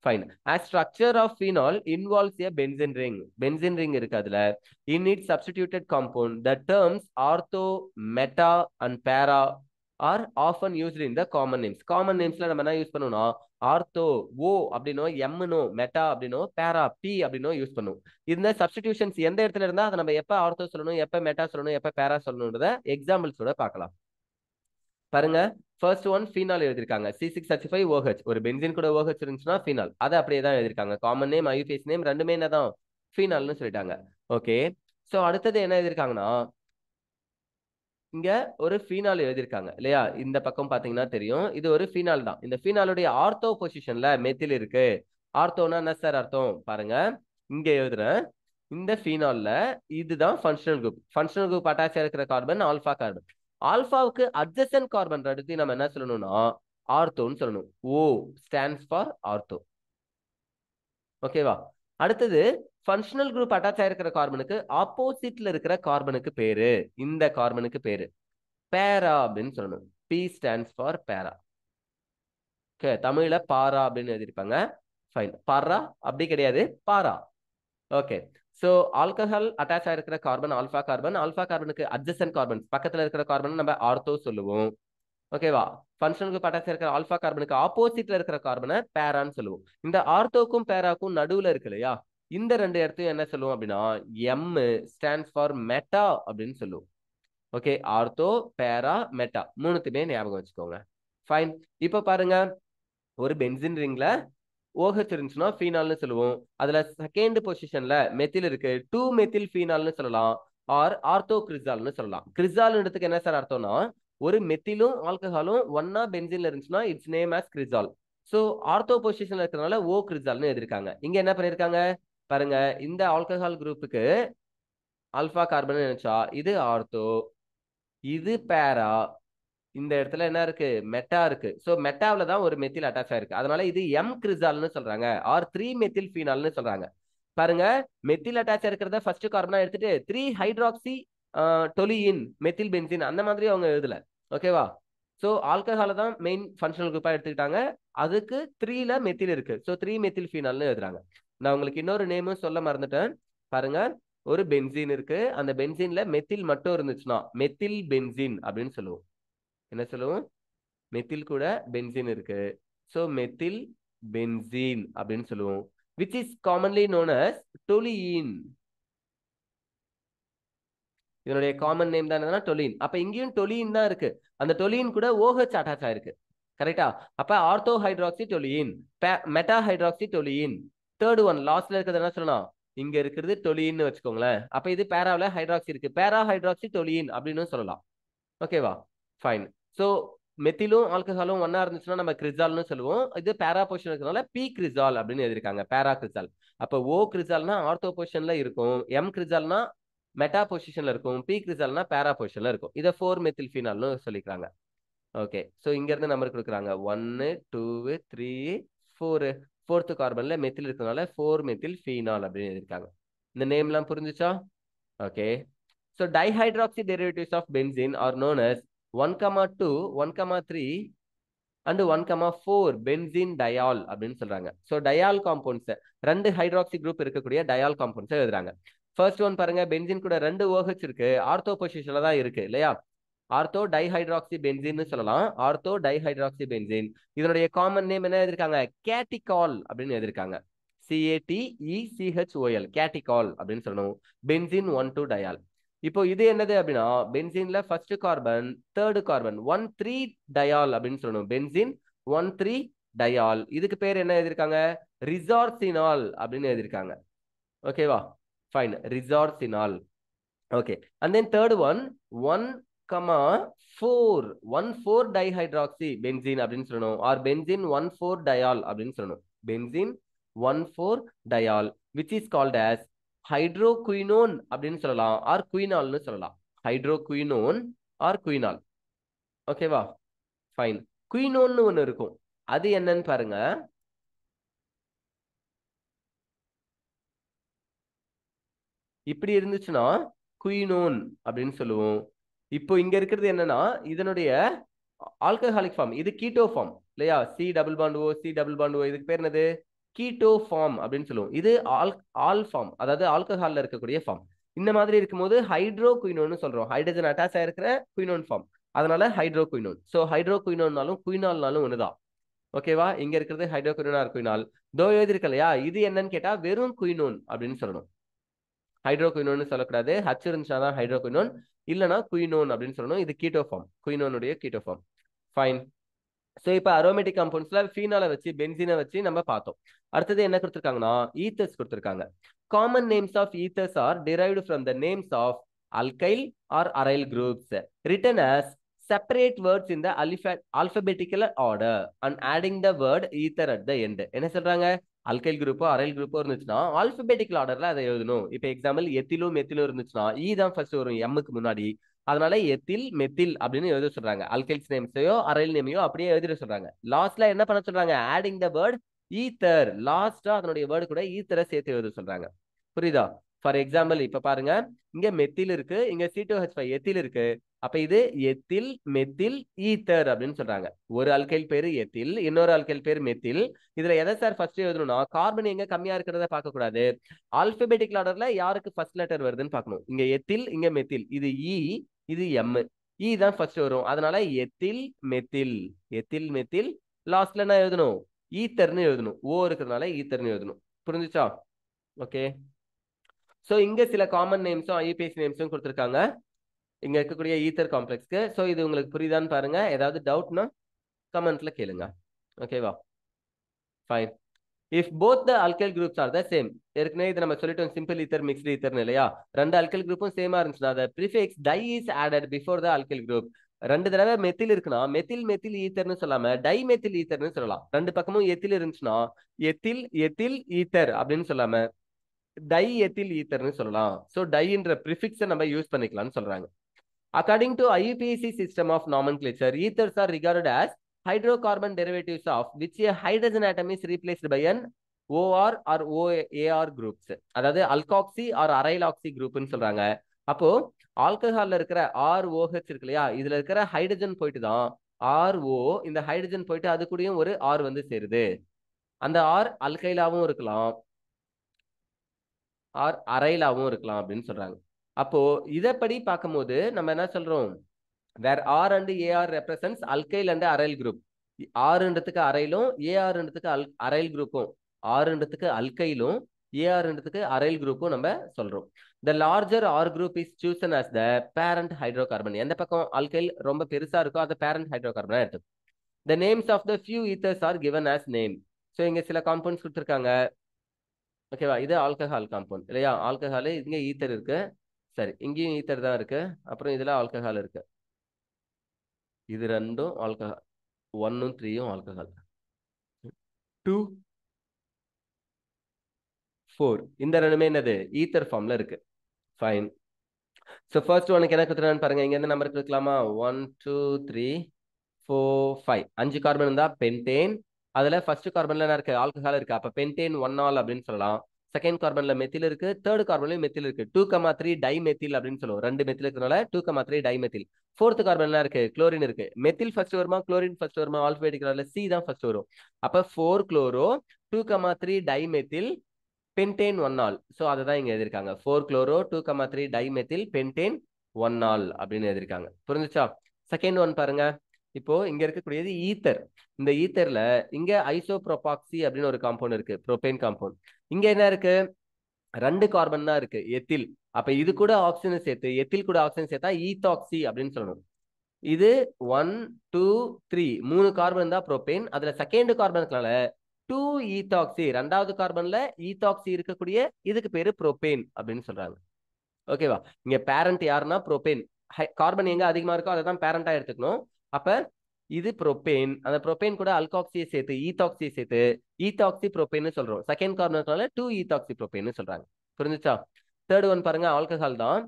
Fine. As structure of phenol involves a benzene ring. Benzene ring இருக்கு அதுல. In its substituted compound, the terms ortho, meta and para are often used in the common names. Common namesல நம்ம என்ன use பண்ணுவோம்னா ortho O அப்படினோ, M-னோ, meta அப்படினோ, பேரா P அப்படினோ use பண்ணுவோம். இந்த substitutions எந்த இடத்துல இருந்தா அதை நம்ம எப்ப ஆர்த்தோ சொல்லணும், எப்ப மெட்டா சொல்லணும், எப்ப பேரா சொல்லணும்ன்றத எக்ஸாம்பிள்ஸோட பார்க்கலாம். பாருங்க, ஃபர்ஸ்ட் ஒன் ஃபீனால் எழுதிருக்காங்க, C6H5OH. ஒரு பென்சின் கூட OH இருந்துச்சுன்னா ஃபீனால், அதை அப்படியே தான் எழுதிருக்காங்க. காமன் நேம், IUPAC நேம் ரெண்டுமே என்னதான், ஃபீனால்னு சொல்லிட்டாங்க. ஓகே, சோ அடுத்தது என்ன எழுதிருக்காங்கன்னா, இங்க ஒரு ஃபீனால் எழுதிருக்காங்க இல்லையா, இந்த பக்கம் பாத்தீங்கன்னா தெரியும், இது ஒரு ஃபீனால் தான். இந்த ஃபீனாலுடைய ஆர்த்தோ பொசிஷன்ல மெத்தில் இருக்கு. ஆர்த்தோனா என்ன சார் அர்த்தம் பாருங்க, இங்க எழுதுறேன். இந்த ஃபீனால்ல இதுதான் functional group. Functional group attach இருக்கிற கார்பன் ஆல்பா கார்பன். ஆல்பாவுக்கு அட்ஜசன்ட் கார்பன் அடுத்து நம்ம என்ன சொல்லணும்னா ஆர்த்தோன்னு சொல்லணும். O stands for ortho. ஓகேவா? அடுத்தது ஃபங்க்ஷனல் குரூப் அட்டாச் ஆயிருக்கிற கார்பனுக்கு ஆப்போசிட்ல இருக்கிற கார்பனுக்கு பேரு, இந்த கார்பனுக்கு பேரு பேரா அப்படின்னு சொல்லணும். P stands for para. Okay, தமிழ்ல பாரா அப்படின்னு எழுதிருப்பாங்க. ஃபைன். பாரா அப்படி கிடையாது, para. Okay, so alcohol attach ஆயிருக்கிற கார்பன் ஆல்பா கார்பன். ஆல்பா கார்பனுக்கு அட்ஜசன்ட் கார்பன் பக்கத்துல இருக்கிற கார்பன் நம்ம ஆர்த்தோ சொல்லுவோம். ஓகேவா? ஃபங்க்ஷனல் குரூப் அட்டாச் இருக்கிற ஆல்பா கார்பனுக்கு ஆப்போசிட்ல இருக்கிற கார்பனை பேரான்னு சொல்லுவோம். இந்த ஆர்த்தோக்கும் பேராக்கும் நடுவுல இருக்கு இல்லையா, இந்த ரெண்டு இடத்தையும் என்ன சொல்லுவோம் அப்படின்னா M stands for மெட்டா அப்படின்னு சொல்லுவோம். ஓகே, ஆர்த்தோ, பேரா, மெட்டா மூணுத்துமே ஞாபகம் வச்சுக்கோங்க. ஃபைன். இப்போ பாருங்க, ஒரு பென்சின் ரிங்ல OH இருந்துச்சுன்னா ஃபீனால்னு சொல்லுவோம். அதுல செகண்ட் பொசிஷன்ல மெத்தில் இருக்கு, 2 மெத்தில் ஃபீனால்னு சொல்லலாம், ஆர் ஆர்த்தோ கிரிசால்னு சொல்லலாம். கிரிசால்ன்றதுக்கு என்ன சார் அர்த்தம்னா, ஒரு மெத்திலும் ஆல்கஹாலும் ஒன்னா பென்சின்ல இருந்துச்சுன்னா its name as cresol. So ortho பொசிஷன்ல இருக்கிறதுனால ஓ கிரிசால்னு எழுதிருக்காங்க. இங்க என்ன பண்ணிருக்காங்க பாருங்க, இந்த ஆல்கஹால் குரூப்புக்கு ஆல்பா கார்பன் நினைச்சா இது ஆர்த்தோ, இது பேரா, இந்த இடத்துல என்ன இருக்கு மெட்டா இருக்கு. சோ மெட்டாவில தான் ஒரு மெத்தில் அட்டாச் ஆயிருக்கு. அதனால இது எம் கிரிசால்னு சொல்றாங்க ஆர் 3 மெத்தில் ஃபீனால்னு சொல்றாங்க. பாருங்க, மெத்தில் அட்டாச் இருக்கிறத ஃபர்ஸ்ட் கார்பனா எடுத்துட்டு 3 ஹைட்ராக்சி டொலியின் மெத்தில் பென்சின் அந்த மாதிரி அவங்க எழுதல. ஓகேவா? சோ ஆல்கஹால தான் மெயின் ஃபங்க்ஷனல் குரூப்பா எடுத்துக்கிட்டாங்க. அதுக்கு 3ல மெத்தில் இருக்கு. சோ 3 மெத்தில் ஃபீனால்னு எழுதுறாங்க. நான் உங்களுக்கு இன்னொரு நேமும் சொல்ல மறந்துட்டேன். பாருங்க, ஒரு பென்சீன் இருக்கு. அந்த பென்சீன்ல மெத்தில் மட்டும் இருந்துச்சுன்னா மெத்தில் பென்சீன் அப்படின்னு சொல்லுவோம். என்ன சொல்லுவோம்? மெத்தில் கூட பென்சீன் இருக்கு. சோ மெத்தில் பென்சீன் அப்படின்னு சொல்லுவோம். which is commonly known as toluene. இதனுடைய காமன் நேம் தான் என்னன்னா டொலின். அப்ப இங்கேயும் டொலின் தான் இருக்கு. அந்த டொலின் கூட OH அட்டாச் ஆயிருக்கு. கரெக்டா? அப்ப ortho hydroxy toluene, meta hydroxy toluene. Third one லாஸ்ட்ல இருக்கிறது என்ன சொல்லணும்? இங்க இருக்கிறது டொலின்னு வச்சுக்கோங்களேன். அப்ப இது பேராவில் ஹைட்ராக்சி இருக்கு. பேரா ஹைட்ராக்சி டொலின் அப்படின்னு சொல்லலாம். ஓகேவா? ஃபைன். ஸோ மெத்திலும் ஆல்கஹாலும் ஒன்னா இருந்துச்சுன்னா நம்ம கிரிசால்னு சொல்லுவோம். இது பேரா பொசிஷன் இருக்கிறதுனால பி கிரிசால் அப்படின்னு எழுதிருக்காங்க. பேரா கிரிசால். அப்ப ஓ கிரிசால்னா ஆர்த்தோ பொசிஷன்ல இருக்கும். எம் கிரிசால்னா மெட்டா பொசிஷன்ல இருக்கும். பி கிரிசால்னா பேரா பொசிஷன்ல இருக்கும். இதை 4 மெத்தில் ஃபீனால்னு சொல்லிக்கிறாங்க. ஓகே. ஸோ இங்க இருந்து நம்பர் கொடுக்குறாங்க 1 2 3 4. ஃபோர்த் கார்பன்ல மெத்தில் இருக்கிறதுனால 4 மெத்தில் ஃபீனால் அப்படின்னு எழுதிருக்காங்க. இந்த நேம்லாம் புரிஞ்சுச்சா? Okay. So dihydroxy derivatives of benzene are known as 1,2, 1,3 and 1,4 benzene diol அப்படின்னு சொல்றாங்க. So diol compounds ரெண்டு ஹைட்ராக்சி குரூப் இருக்கக்கூடிய diol compounds எழுதுறாங்க. ஃபர்ஸ்ட் ஒன் பாருங்க, பென்சின் கூட 2 OH இருக்கு. ஆர்த்தோ பொசிஷன்ல தான் இருக்கு இல்லையா? ஆர்த்தோ டைஹைட்ராக்சி பென்சின்னு சொல்லலாம். Ortho dihydroxy benzene. இதனுடைய காமன் நேம் என்ன எழுதிருக்காங்க? கேட்டிகால் அப்படின்னு எழுதிருக்காங்க. CATECHOL கேட்டிகால் அப்படின்னு சொல்லணும். Benzene 1,2 diol. இப்போ இது என்னது அப்படின்னா பென்சின்ல first carbon, third carbon 1,3 diol அப்படின்னு சொல்லணும். Benzene 1,3 diol. இதுக்கு பேர் என்ன எழுதிருக்காங்க? ரிசார்சினால் அப்படின்னு எழுதிருக்காங்க. ஓகேவா? Fine. Resorcinol. Okay. And then third one 1,4 dihydroxy benzene அப்படின்னு சொல்லணும். ஆர் பென்சின் 1,4 டயால் அப்படின்னு சொல்லணும். Benzene 1,4 diol which is called as ஹைட்ரோகுயினோன் அப்படின்னு சொல்லலாம். ஆர் குயினால்னு சொல்லலாம். ஹைட்ரோகுயினோன் ஆர் குயினால். ஓகேவா? ஃபைன். குயினோன்னு ஒன்று இருக்கும். அது என்னன்னு பாருங்க. இப்படி இருந்துச்சுன்னா குயினோன் அப்படின்னு சொல்லுவோம். இப்போ இங்க இருக்கிறது என்னன்னா இதனுடைய ஆல்கஹாலிக் ஃபார்ம். இது கீட்டோ ஃபார்ம் இல்லையா? C double bond O, C double bond O. இதுக்கு பேர் என்னது? கீட்டோ ஃபார்ம் அப்படின்னு சொல்லுவோம். இது ஆல் ஃபார்ம், அதாவது ஆல்கஹால்ல இருக்கக்கூடிய ஃபார்ம். இந்த மாதிரி இருக்கும்போது ஹைட்ரோ குயினோன்னு சொல்றோம். ஹைட்ரஜன் அட்டாச் ஆயிருக்கிற குயினோன் ஃபார்ம். அதனால ஹைட்ரோ குயினோன். ஸோ ஹைட்ரோ குயினோன்னாலும் குயினால்னாலும் ஒண்ணுதான். ஓகேவா? இங்க இருக்கிறது ஹைட்ரோ குயினோன் ஆர் குயினால். தோ எழுதிருக்கு இல்லையா? இது என்னன்னு கேட்டா வெறும் குயினோன் அப்படின்னு சொல்லணும். ஹைட்ரோ குயினோன் சொல்லக்கூடாது. ஹச் இருந்துச்சுன்னா தான் ஹைட்ரோ குயினோன், இல்லைன்னா குயினோன் அப்படின்னு சொல்லணும். இது கீட்டோ ஃபார்ம், குயினோனுடைய கீட்டோ ஃபார்ம். ஃபைன். ஸோ இப்போ அரோமேட்டிக் காம்பவுண்ட்ஸ்ல ஃபீனாலை வச்சு பென்சீனை வச்சு நம்ம பார்த்தோம். அடுத்தது என்ன கொடுத்துருக்காங்கன்னா ஈத்தர்ஸ் கொடுத்துருக்காங்க. Common names of ethers are derived from the names of alkyl or aryl groups written as separate words in the alphabetical order and adding the word ether at the end. என்ன சொல்றாங்க? Alkyl குரூப்போ aryl குரூப்போ இருந்துச்சுன்னா alphabetical ஆர்டர்ல அதை எழுதணும். இப்போ example எத்திலும் மெத்திலும் இருந்துச்சுன்னா ஈ தான் first வரும் எம்முக்கு முன்னாடி. அதனால எத்தில் மெத்தில் அப்படின்னு எழுத சொல்றாங்க. அல்கைல்ஸ் நேம்ஸையோ அரைல் நேமையோ அப்படியே எழுதிட சொல்றாங்க. லாஸ்ட்ல என்ன பண்ண சொல்றாங்க? Adding the word ether. லாஸ்டா அதனுடைய வேர்டு கூட ஈத்தரை சேர்த்து எழுத சொல்றாங்க. புரியுதா? ஃபார் எக்ஸாம்பிள் இப்ப பாருங்க, இங்க மெத்தில் இருக்கு, இங்க C2H5 எத்தில் இருக்கு. அப்ப இது எத்தில் மெத்தில் ஈத்தர் அப்படின்னு சொல்றாங்க. ஒரு அல்கைல் பேரு எத்தில், இன்னொரு அல்கைல் பேரு மெத்தில். இதுல எதை சார் ஃபர்ஸ்ட் எழுதணும்னா கார்பன் எங்க கம்மியா இருக்கிறத பார்க்க கூடாது. ஆல்பபெட்டிக் ஆர்டர்ல யாருக்கு ஃபர்ஸ்ட் லெட்டர் வருதுன்னு பார்க்கணும். இங்க எத்தில், இங்க மெத்தில். இது இ, இது எம். இ தான் ஃபர்ஸ்ட் வரும். அதனால எத்தில் மெத்தில், எத்தில் மெத்தில். லாஸ்ட்ல என்ன எழுதணும்? ஈத்தர்னு எழுதணும். ஓ இருக்கிறதுனால ஈத்தர்னு எழுதணும். புரிஞ்சுச்சா? ஓகே. ஸோ இங்க சில காமன் நேம்ஸும் ஐபிஎஸ் நேம்ஸும் கொடுத்துருக்காங்க இங்க இருக்கக்கூடிய ஈத்தர் காம்ப்ளெக்ஸ்க்கு. ஸோ இது உங்களுக்கு புரியுதான்னு பாருங்க. ஏதாவது டவுட்னா கமெண்ட்ல கேளுங்க. ஓகேவா? Fine. If both the alkyl groups R the same, ஏற்கனவே இதை நம்ம சொல்லிட்டோம் சிம்பிள் ஈத்தர் மிக்ஸ்டு ஈத்தர்னு இல்லையா? ரெண்டு அல்கைல் குரூப்பும் சேமா இருந்துச்சுன்னா the prefix di is added before the alkyl group. ரெண்டு தடவை மெத்தில் இருக்குன்னா மெத்தில் மெத்தில் ஈத்தர்னு சொல்லாம டைமெத்தில் ஈத்தர்னு சொல்லலாம். ரெண்டு பக்கமும் எத்தில் இருந்துச்சுன்னா எத்தில் எத்தில் ஈத்தர் அப்படின்னு சொல்லாம டை எத்தில் ஈத்தர்னு சொல்லலாம். ஸோ டைன்ற ப்ரிஃபிக்ஸை நம்ம யூஸ் பண்ணிக்கலாம்னு சொல்றாங்க. According to IUPAC system of nomenclature, ethers are regarded as hydrocarbon derivatives of which a hydrogen atom is replaced by an OR or OAR groups. அதாவது alkoxy or aryl oxy groupன்னு சொல்றாங்க. அப்போ ஆல்கஹால்ல இருக்கிற ROH இருக்கு இல்லையா, இதுல இருக்கிற ஹைட்ரஜன் போயிட்டு தான் RO, இந்த ஹைட்ரஜன் போயிட்டு அது கூடயும் ஒரு R வந்து சேருது. அந்த R அல்கைலாவும் இருக்கலாம், R அரைலாவும் இருக்கலாம் அப்படின்னு சொல்றாங்க. அப்போ இதப்படி பார்க்கும்போது நம்ம என்ன சொல்றோம், where R and AR represents alkyl and aryl group. Rன்றதுக்கு அரைலும் ARன்றதுக்கு அரைல் குரூப்பும், Rன்றதுக்கு அல்கைலும் ARன்றதுக்கு அரைல் குரூப்பும் நம்ம சொல்றோம். The larger R group is chosen as the parent hydrocarbon. எந்த பக்கம் அல்கைல் ரொம்ப பெருசா இருக்கோ அது parent hydrocarbon எடுத்து. The names of the few ethers are given as name. So இங்க சில காம்பவுண்ட்ஸ் கொடுத்துருக்காங்க. ஓகேவா, இது ஆல்கஹால் காம்பவுண்ட் இல்லையா, ஆல்கஹால் இங்க ஈத்தர் இருக்கு. சரி, இங்கேயும் ஈத்தர் தான் இருக்கு. அப்புறம் இதுல ஆல்கஹால் இருக்கு. இது ரெண்டும் ஆல்கஹால், 1 3 ஆல்கஹால், 2 4 இந்த ரெண்டுமே என்னது ஈத்தர் ஃபார்ம்ல இருக்கு. ஃபைன். ஸோ ஃபர்ஸ்ட் ஒனுக்கு என்ன கொடுத்துருக்கான்னு பாருங்க. இங்க இருந்து நம்பர் கொடுக்கலாமா, 1 2 3 4 5 5 கார்பன் இருந்தா பென்டேன். அதுல ஃபர்ஸ்ட் கார்பன்ல என்ன இருக்கு, ஆல்கஹால் இருக்கு. அப்ப பென்டேன் 1 ஆல் அப்படின்னு சொல்லலாம். செகண்ட் கார்பன்ல மெத்தில் இருக்கு, தேர்ட் கார்பன்லயும் மெத்தில் இருக்கு. 2,3 டைமெத்தில் அப்படின்னு சொல்லுவோம். 2 மெத்தில் இருக்கிறதுனால 2,3 டைமெத்தில். ஃபோர்த் கார்பன்ல இருக்கு குளோரின் இருக்கு. மெத்தில் ஃபர்ஸ்ட் வருமா குளோரின் ஃபர்ஸ்ட் வருமா, ஆல்பபெட்டிக்கல்ல சி தான் ஃபர்ஸ்ட் வரும். அப்ப 4 chloro 2,3 dimethyl pentane 1 all. So அதை தான் இங்க எழுதிருக்காங்க. 4 குளோரோ 2,3 டைமெத்தில் பென்டேன் 1 ஆல் அப்படின்னு எழுதிருக்காங்க. புரிஞ்சுச்சா? செகண்ட் ஒன் பாருங்க. இப்போ இங்க இருக்கக்கூடியது ஈத்தர். இந்த ஈத்தர்ல இங்க ஐசோப்ரோபாக்சி அப்படின்னு ஒரு காம்பவுண்ட் இருக்கு, புரோபேன் காம்பவுண்ட். இங்க என்ன இருக்கு, 2 கார்பன் தான் இருக்கு, எத்தில். அப்ப இது கூட ஆக்சிஜன் சேர்த்து, எத்தில் கூட ஆக்சிஜன் சேர்த்தா ஈத்தாக்சி அப்படின்னு சொல்லணும். இது 1 2 3 3 கார்பன் தான் புரோபேன். அதுல செகண்ட் கார்பனுக்குனால 2 ஈத்தாக்சி, ரெண்டாவது கார்பன்ல ஈத்தாக்சி இருக்கக்கூடிய இதுக்கு பேரு புரோபேன் அப்படின்னு சொல்றாங்க. ஓகேவா? இங்க பேரண்ட் யாருன்னா புரோபேன். கார்பன் எங்க அதிகமா இருக்கோ அதை தான் பேரண்டா எடுத்துக்கணும். அப்ப இது புரோபேன், அந்த புரோபேன் கூட அல்காக்சியை சேர்த்து ஈத்தாக்சியை சேர்த்து ஈத்தாக்சி புரோபேன்னு சொல்றோம். செகண்ட் கார்பனுக்குனால 2 ஈத்தாக்சி புரோபேன்னு சொல்றாங்க. புரிஞ்சுச்சா? தேர்ட் ஒன் பாருங்க, ஆல்கஹால் தான்.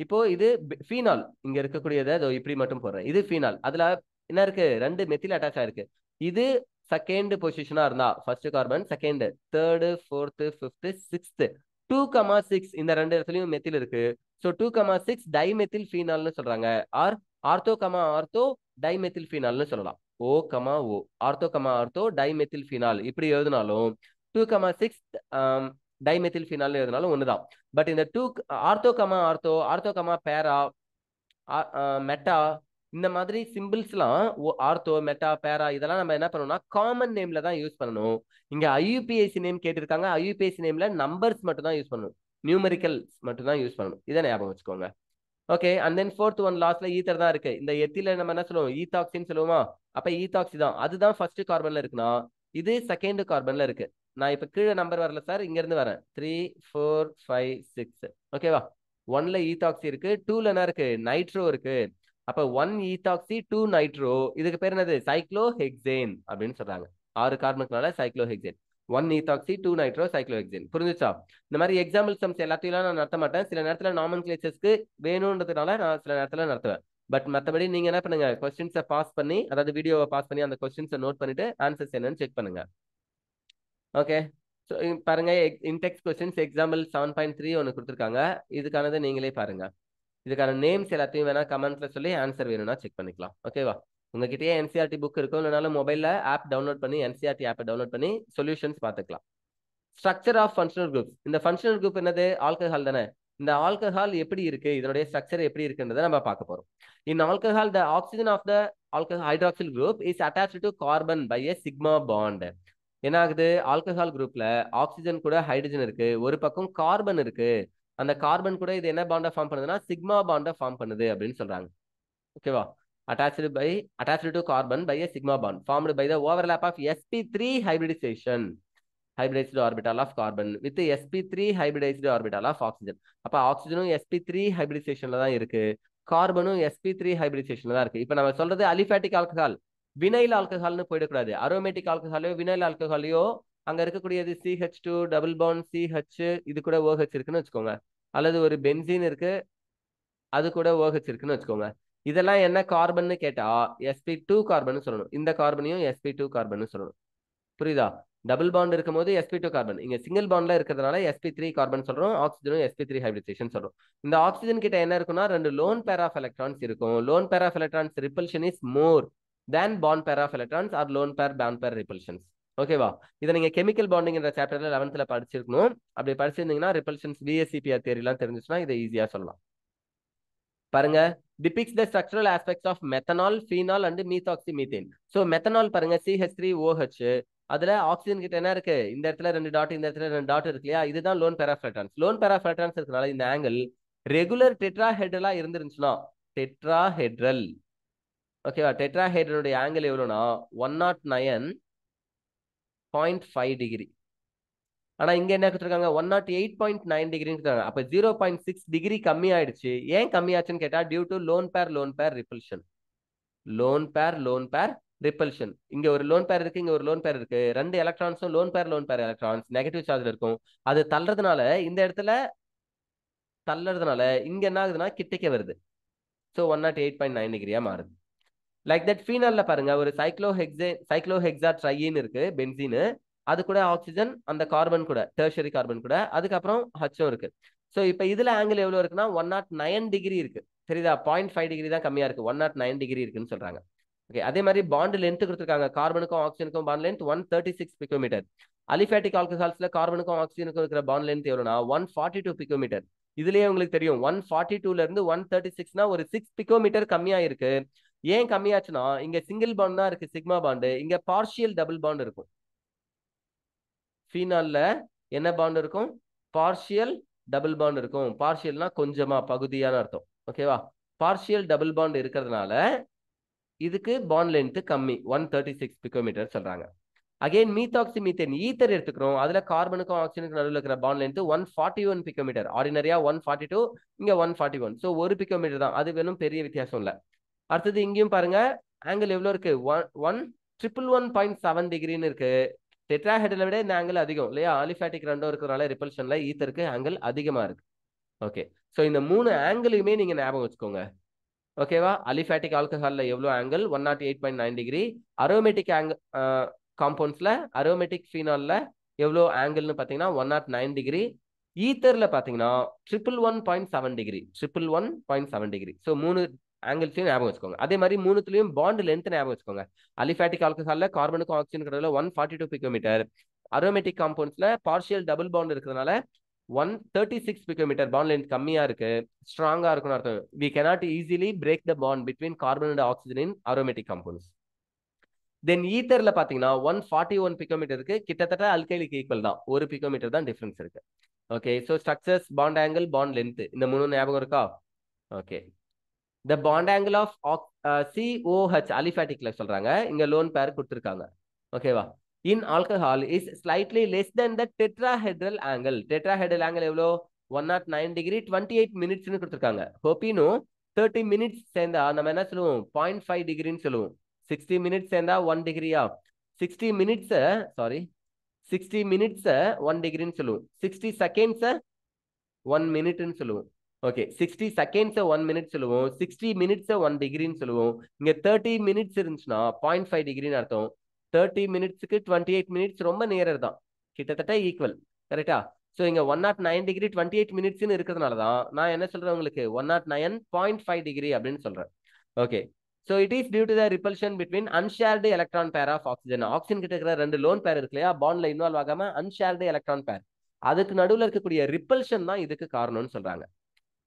இப்போ இது ஃபீனால், இங்க இருக்கக்கூடியதை இப்படி மட்டும் போடுறேன். இது ஃபீனால். அதுல என்ன இருக்கு, 2 மெத்தில் அட்டாச் ஆயிருக்கு. இது செகண்ட் பொசிஷனா இருந்தா first carbon, second, third, fourth, fifth, sixth, 2,6 இந்த ரெண்டு இடத்துலயும் மெத்தில் இருக்கு. ஸோ 2,6 டைமெத்தில் ஃபீனால்னு சொல்றாங்க. ஆர் ஆர்த்தோ ஆர்த்தோ டைமெத்தில் ஃபீனால்னு சொல்லலாம். ஓ ஆர்த்தோ ஆர்த்தோ டைமெத்தில் ஃபீனால் இப்படி எழுதினாலும் 2,6 டைமெத்தில் ஃபீனால் எழுதினாலும் ஒண்ணுதான். பட் இந்த ஆர்த்தோ ஆர்த்தோ பேரா மெட்டா இந்த மாதிரி சிம்பிள்ஸ்லாம் ஆர்த்தோ மெட்டா பேரா இதெல்லாம் நம்ம என்ன பண்ணணும்னா காமன் நேம்ல தான் யூஸ் பண்ணணும். இங்க ஐயூபிஎஸ்சி நேம் கேட்டிருக்காங்க. ஐயூபிஎஸ்சி நேம்ல நம்பர்ஸ் மட்டும் தான் யூஸ் பண்ணணும், நியூமரிக்கல்ஸ் மட்டும் தான் யூஸ் பண்ணணும். இதை ஞாபகம் வச்சுக்கோங்க. Okay, and then fourth one லாஸ்ட்ல ஈத்தர் தான் இருக்கு. இந்த எத்தில நம்ம என்ன சொல்லுவோம், ஈத்தாக்சின்னு சொல்லுவோமா. அப்ப ஈத்தாக்சி தான், அதுதான் ஃபர்ஸ்ட் கார்பன்ல இருக்குன்னா இது செகண்ட் கார்பன்ல இருக்கு. நான் இப்ப கீழே நம்பர் வரல சார், இங்க இருந்து வரேன். 3 4 5 6. ஓகேவா? 1ல ஈத்தாக்சி இருக்கு, 2ல என்ன இருக்கு, நைட்ரோ இருக்கு. அப்ப 1 ஈத்தாக்சி 2 நைட்ரோ, இதுக்கு பேர் என்னது, சைக்ளோஹெக்சேன் அப்படின்னு சொல்றாங்க. 6 கார்பனுக்குனால சைக்ளோஹெக்சேன். 1 ethoxy 2 nitro cyclohexane. புரிஞ்சுச்சா? இந்த மாதிரி எக்ஸாம்பிள் சம்ஸ் எல்லாத்தையும் நான் நடத்த மாட்டேன். சில நேரத்துல நாமன்கிளேச்சர்ஸ்க்கு வேணும்ன்றதுனால நான் சில நேரத்துல நடத்துவேன். பட் மற்றபடி நீங்க என்ன பண்ணுங்க, கொஸ்டின்ஸை பாஸ் பண்ணி, அதாவது வீடியோவை பாஸ் பண்ணி அந்த கொஸ்டின்ஸை நோட் பண்ணிட்டு ஆன்சர்ஸ் என்னன்னு செக் பண்ணுங்க. ஓகே, ஸோ பாருங்க, இன்டெக்ஸ் கொஸ்டின்ஸ் எக்ஸாம்பிள் 7.3 ஒன்று கொடுத்துருக்காங்க. இதுக்கானது நீங்களே பாருங்க. இதுக்கான நேம்ஸ் எல்லாத்தையும் வேணா கமெண்ட்ல சொல்லி ஆன்சர் வேணும்னா செக் பண்ணிக்கலாம். ஓகேவா? உங்ககிட்டயே என்சிஆர்டி புக் இருக்கும், இல்லைனாலும் மொபைல்ல ஆப் டவுன்லோட் பண்ணி என்சிஆர்டி ஆப்பை டவுன்லோட் பண்ணி சொல்யூஷன்ஸ் பார்த்துக்கலாம். Structure of functional group. இந்த ஃபங்க்ஷனல் குரூப் என்னது, ஆல்கஹால் தானே. இந்த ஆல்கஹால் எப்படி இருக்கு, இதனுடைய ஸ்ட்ரக்சர் எப்படி இருக்குன்றதை நம்ம பார்க்க போறோம். In alcohol the oxygen of the hydroxyl group is attached to carbon by a sigma bond. என்ன ஆகுது, ஆல்கஹால் குரூப்ல ஆக்சிஜன் கூட ஹைட்ரஜன் இருக்கு, ஒரு பக்கம் கார்பன் இருக்கு. அந்த கார்பன் கூட இது என்ன பாண்டை ஃபார்ம் பண்ணுதுன்னா சிக்மா பாண்டை ஃபார்ம் பண்ணுது அப்படின்னு சொல்றாங்க. ஓகேவா? attached to carbon by a sigma bond formed by the overlap of sp3 hybridized orbital of carbon with sp3 hybridized orbital of oxygen. அப்ப ஆக்சிஜனும் sp3 ஹைபிரிடைசேஷன்ல தான் இருக்கு, கார்பனும் sp3 ஹைபிரிடைசேஷன்ல தான் இருக்கு. இப்ப நம்ம சொல்றது அலிஃபாட்டிக் ஆல்கஹால், வினைல் ஆல்கஹால்னு போயிடக்கூடாது. அரோமேட்டிக் ஆல்கஹாலையோ வினைல் ஆல்கஹாலையோ அங்க இருக்கக்கூடியது CH2 டபுள் பாண்ட் CH, இது கூட OH இருக்குன்னு வச்சுக்கோங்க. அல்லது ஒரு பென்சீன் இருக்கு, அது கூட OH இருக்குன்னு வச்சுக்கோங்க. இதெல்லாம் என்ன கார்பன் கேட்டா sp2 கார்பன் சொல்லணும். இந்த கார்பனையும் sp2 கார்பன் சொல்லணும். புரியுதா? டபுள் பாண்ட் இருக்கும்போது sp2 கார்பன், இங்க சிங்கிள் பாண்ட்ல இருக்கிறதுனால sp3 கார்பன் சொல்றோம். ஆக்சிஜனும் sp3 ஹைபிரிடைசேஷன் சொல்றோம். இந்த ஆக்சிஜன் கிட்ட என்ன இருக்குன்னா ரெண்டு லோன் பேர் ஆஃப் எலக்ட்ரான்ஸ் இருக்கும். Lone pair of electrons repulsion is more than bond pair of electrons or lone pair bond pair repulsions. ஓகேவா? இதை நீங்க கெமிக்கல் பாண்டிங்ன்ற சாப்டர்ல 11th படிச்சிருக்கணும். அப்படி படிச்சிருந்தீங்கன்னா ரிப்பல்ஷன்ஸ் VSEPR தியரிலாம் தெரிஞ்சுச்சுன்னா இதை ஈஸியா சொல்லலாம். பாருங்க, depicts the structural aspects of methanol, phenol and methoxymethane. So methanol பாருங்க CH3OH, அதுல ஆக்சிஜன் கிட்ட என்ன இருக்கு? இந்த இடத்துல 2 டாட், இந்த இடத்துல 2 டாட் இருக்கு இல்லையா? இதுதான் lone pair of electrons. Lone pair of electrons இருக்கனால இந்த ஆங்கிள் ரெகுலர் டெட்ராஹெட்ரலா இருந்துருந்துச்சுன்னா, டெட்ராஹெட்ரல், ஓகேவா, டெட்ராஹெட்ரனுடைய ஆங்கிள் எவ்வளவுனா 109.5 டிகிரி. ஆனா இங்க என்ன கொடுத்துருக்காங்க 108.9 டிகிரி. அப்ப 0.6 டிகிரி கம்மி ஆயிடுச்சு. ஏன் கம்மி ஆச்சுன்னு கேட்டா due to lone pair repulsion. Lone pair repulsion. இங்க ஒரு லோன் பேர் இருக்கு, இங்க ஒரு லோன் பேர் இருக்கு. ரெண்டு எலக்ட்ரான்ஸும் லோன் பேர் எலக்ட்ரான்ஸ் நெகட்டிவ் சார்ஜ்ல இருக்கும். அது தள்ளுறதுனால இந்த இடத்துல தள்ளுறதுனால இங்க என்ன ஆகுதுன்னா கிட்டக்க வருது. ஸோ 108.9 டிகிரியா மாறுது. லைக் தட் ஃபீனால்ல பாருங்க ஒரு சைக்ளோஹெக்ஸா ட்ரையின் இருக்கு, பென்சீன். அது கூட ஆக்சிஜன், அந்த கார்பன் கூட டெர்ஷரி கார்பன் கூட, அதுக்கப்புறம் ஹச்சும் இருக்கு. ஸோ இப்போ இதுல ஆங்கிள் எவ்வளவு இருக்குன்னா 109 டிகிரி இருக்கு. சரிதா? 0.5 டிகிரி தான் கம்மியா இருக்கு. 109 டிகிரி இருக்குன்னு சொல்றாங்க. ஓகே, அதே மாதிரி பாண்ட் லென்த் கொடுத்துருக்காங்க. கார்பனுக்கும் ஆக்சிஜனுக்கும் பாண்ட் லென்த் 136 பிகோமீட்டர். அலிஃபேட்டிக் ஆல்கஹால்ஸ்ல கார்பனுக்கும் ஆக்சிஜனுக்கும் இருக்கிற பாண்ட் லென்த் எவ்வளவுனா 142 பிகோமீட்டர். இதுலயே உங்களுக்கு தெரியும் 142ல இருந்து 136னா ஒரு 6 பிகோமீட்டர் கம்மியா இருக்கு. ஏன் கம்மியாச்சுன்னா இங்க சிங்கிள் பாண்ட் தான் இருக்கு, சிக்மா பாண்டு. இங்க பார்ஷியல் டபுள் பாண்ட் இருக்கும். ஃபீனால்ல என்ன பாண்ட் இருக்கும்? பார்ஷியல் டபுள் பாண்ட் இருக்கும். பார்ஷியல்னா கொஞ்சமா, பகுதியான அர்த்தம். ஓகேவா? பார்ஷியல் டபுள் பாண்ட் இருக்கிறதுனால இதுக்கு பாண்ட் லென்த் கம்மி, 136 பிகோமீட்டர் சொல்றாங்க. அகைன் மீத்தாக்சிமீத்தேன் ஈத்தர் எடுத்துக்கிறோம். அதுல கார்பனுக்கும் ஆக்சிஜனுக்கும் நடுவில் இருக்கிற பாண்ட் லென்த் 141 பிகோமீட்டர். ஆர்டினரியா 142, இங்க 141. ஸோ 1 பிகோமீட்டர் தான். அது வேணும், பெரிய வித்தியாசம் இல்லை. அடுத்தது இங்கேயும் பாருங்க ஆங்கிள் எவ்வளவு இருக்கு? 111.7 டிகிரின்னு இருக்கு. டெட்ராஹெட்ரலை விட இந்த ஆங்கிள் அதிகம் இல்லையா? அலிஃபேட்டிக் ரெண்டும் இருக்கிறனால ரிப்பல்ஷன்ல ஈத்தருக்கு ஆங்கிள் அதிகமா இருக்கு. ஓகே, ஸோ இந்த 3 ஆங்கிளையுமே நீங்க ஞாபகம் வச்சுக்கோங்க. ஓகேவா? அலிஃபேட்டிக் ஆல்கஹால்ல எவ்வளவு ஆங்கிள்? 108.9 டிகிரி. அரோமேட்டிக் காம்பவுண்ட்ஸ்ல, அரோமேட்டிக் ஃபீனால்ல எவ்வளோ ஆங்கிள்னு பார்த்தீங்கன்னா 109 டிகிரி. ஈத்தர்ல பார்த்தீங்கன்னா 111.7 டிகிரி. 111.7 டிகிரி. ஸோ 3 ஆங்கிள்ஸையும் ஞாபகம் வச்சுக்கோங்க. அதே மாதிரி மூணுத்துலயும் பாண்ட் லென்த் ஞாபகம் வச்சுக்கோங்க. அலிஃபேட்டிக் ஆல்கஹால்ல கார்பனுக்கும் ஆக்சிஜனுக்கு 142 பிகோமீட்டர். அரோமேட்டிக் காம்பவுண்ட்ஸ்ல பார்ஷியல் டபுள் பாண்ட் இருக்கிறதுனால 136 பிகோமீட்டர் பாண்ட் லென்த் கம்மியா இருக்கு. ஸ்ட்ராங்கா இருக்குன்னு அர்த்தம். we cannot easily break the bond between carbon and oxygen in aromatic compounds. தென் ஈத்தர்ல பாத்தீங்கன்னா 141 பிகோமீட்டர் இருக்கு. கிட்டத்தட்ட அல்கைலுக்கு ஈக்குவல் தான், 1 பிகோமீட்டர் தான் டிஃபரன்ஸ் இருக்கு. Okay, so structures, bond angle, bond length, இந்த 3 ஞாபகம் இருக்கா? Okay, the bond angle of COH அலிஃபேட்டிக்ல சொல்றாங்க. இங்க லோன் பேர் கொடுத்துருக்காங்க. ஓகேவா? In alcohol is slightly less then the tetrahedral angle. Tetrahedral angle எவ்வளோ? 109 டிகிரி 28 மினிட்ஸ்னு கொடுத்துருக்காங்க. ஹோப்பினோ 30 மினிட்ஸ் சேர்ந்தா நம்ம என்ன சொல்லுவோம்? 0.5 டிகிரின்னு சொல்லுவோம். 60 மினிட்ஸ் சேர்ந்தா 1 டிகிரியா? 60 மினிட்ஸ் 1 டிகிரின்னு சொல்லுவோம். 60 செகண்ட்ஸ் 1 மினிட்னு சொல்லுவோம். ஓகே, 60 செகண்ட்ஸ் 1 மினிட் சொல்லுவோம். 60 மினிட்ஸ் 1 டிகிரின்னு சொல்லுவோம். இங்க 30 மினிட்ஸ் இருந்துச்சுன்னா 0.5 டிகிரின்னு அர்த்தம். 30 மினிட்ஸ்க்கு 28 மினிட்ஸ் ரொம்ப நியரர் தான், கிட்டத்தட்ட ஈக்குவல். கரெக்டா? ஸோ இங்க 109 டிகிரி 28 மினிட்ஸ்னு இருக்கிறதுனால தான் நான் என்ன சொல்றேன் உங்களுக்கு 109.5 டிகிரி அப்படின்னு சொல்றேன். Okay, so it is due to the repulsion between unshared electron pair of oxygen. Oxygen கிட்ட இருக்கிற 2 லோன் பேர் இருக்கு இல்லையா? பாண்ட்ல இன்வால்வ் ஆகாம அன்ஷேர்டு எலக்ட்ரான் பேர், அதுக்கு நடுவில் இருக்கக்கூடிய ரிப்பல்ஷன் தான் இதுக்கு காரணம்னு சொல்றாங்க.